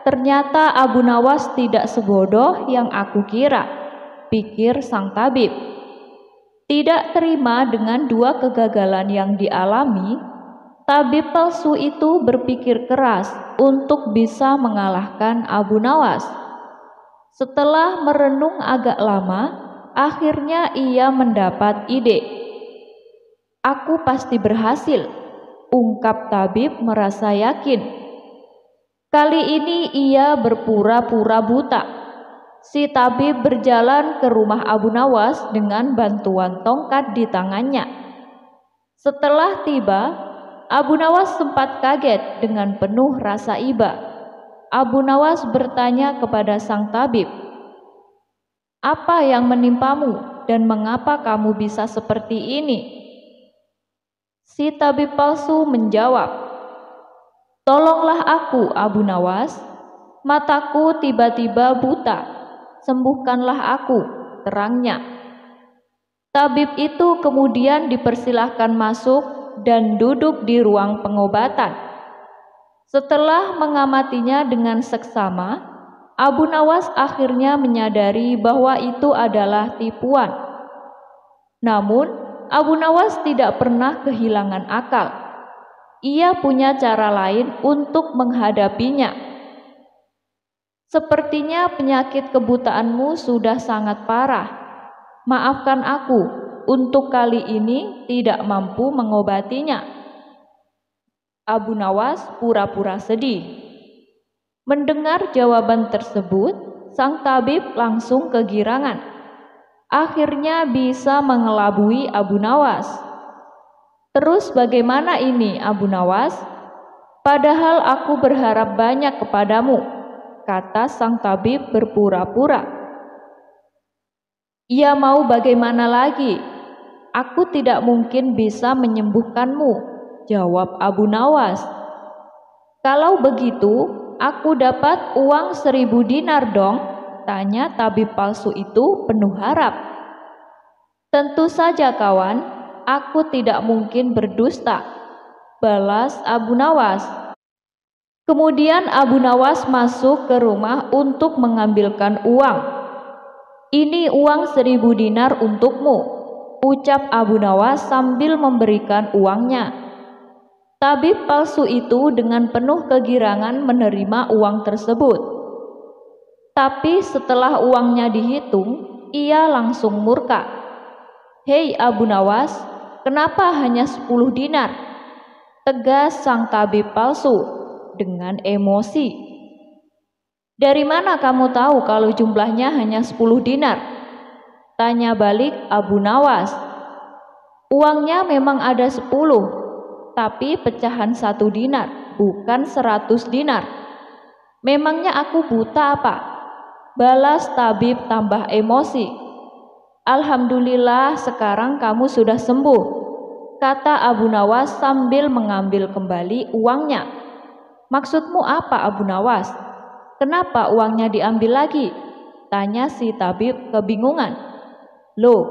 ternyata Abu Nawas tidak sebodoh yang aku kira, pikir sang tabib. Tidak terima dengan dua kegagalan yang dialami, tabib palsu itu berpikir keras untuk bisa mengalahkan Abu Nawas. Setelah merenung agak lama, akhirnya ia mendapat ide. Aku pasti berhasil, ungkap tabib merasa yakin. Kali ini ia berpura-pura buta. Si tabib berjalan ke rumah Abu Nawas dengan bantuan tongkat di tangannya. Setelah tiba, Abu Nawas sempat kaget dengan penuh rasa iba. Abu Nawas bertanya kepada sang tabib, "Apa yang menimpamu dan mengapa kamu bisa seperti ini?" Si tabib palsu menjawab, "Tolonglah aku, Abu Nawas. Mataku tiba-tiba buta. Sembuhkanlah aku," terangnya. Tabib itu kemudian dipersilahkan masuk dan duduk di ruang pengobatan. Setelah mengamatinya dengan seksama, Abu Nawas akhirnya menyadari bahwa itu adalah tipuan. Namun, Abu Nawas tidak pernah kehilangan akal. Ia punya cara lain untuk menghadapinya. Sepertinya penyakit kebutaanmu sudah sangat parah. Maafkan aku, untuk kali ini tidak mampu mengobatinya. Abu Nawas pura-pura sedih. Mendengar jawaban tersebut, sang tabib langsung kegirangan. Akhirnya bisa mengelabui Abu Nawas. Terus bagaimana ini, Abu Nawas? Padahal aku berharap banyak kepadamu, kata sang tabib berpura-pura. Ia mau bagaimana lagi? Aku tidak mungkin bisa menyembuhkanmu, jawab Abu Nawas. Kalau begitu, aku dapat uang 1000 dinar dong, tanya tabib palsu itu penuh harap. Tentu saja kawan, aku tidak mungkin berdusta, balas Abu Nawas. Kemudian Abu Nawas masuk ke rumah untuk mengambilkan uang. Ini uang 1000 dinar untukmu, ucap Abu Nawas sambil memberikan uangnya. Tabib palsu itu dengan penuh kegirangan menerima uang tersebut. Tapi setelah uangnya dihitung, ia langsung murka. Hei Abu Nawas, kenapa hanya 10 dinar? Tegas sang tabib palsu dengan emosi. Dari mana kamu tahu kalau jumlahnya hanya 10 dinar? Tanya balik Abu Nawas. Uangnya memang ada 10, tapi pecahan 1 dinar, bukan 100 dinar. Memangnya aku buta apa? Balas tabib tambah emosi. Alhamdulillah sekarang kamu sudah sembuh, kata Abu Nawas sambil mengambil kembali uangnya. Maksudmu apa, Abu Nawas? Kenapa uangnya diambil lagi? Tanya si tabib kebingungan. Loh,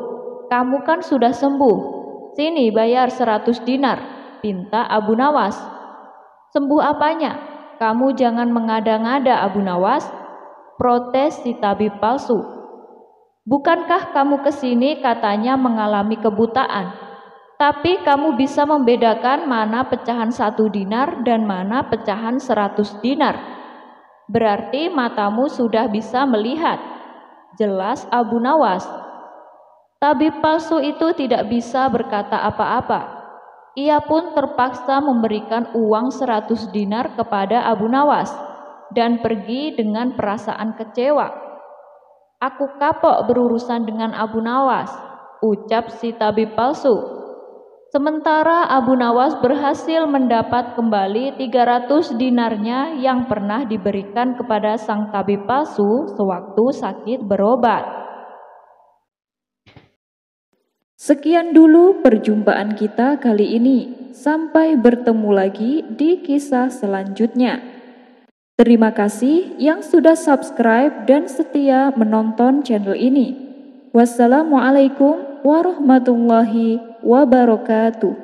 kamu kan sudah sembuh. Sini bayar 100 dinar, pinta Abu Nawas. Sembuh apanya? Kamu jangan mengada-ngada, Abu Nawas, protes si tabib palsu. Bukankah kamu kesini katanya mengalami kebutaan? Tapi kamu bisa membedakan mana pecahan 1 dinar dan mana pecahan 100 dinar. Berarti matamu sudah bisa melihat, jelas Abu Nawas. Tabib palsu itu tidak bisa berkata apa-apa. Ia pun terpaksa memberikan uang 100 dinar kepada Abu Nawas dan pergi dengan perasaan kecewa. Aku kapok berurusan dengan Abu Nawas, ucap si tabib palsu. Sementara Abu Nawas berhasil mendapat kembali 300 dinarnya yang pernah diberikan kepada sang tabib palsu sewaktu sakit berobat. Sekian dulu perjumpaan kita kali ini. Sampai bertemu lagi di kisah selanjutnya. Terima kasih yang sudah subscribe dan setia menonton channel ini. Wassalamualaikum warahmatullahi wabarakatuh.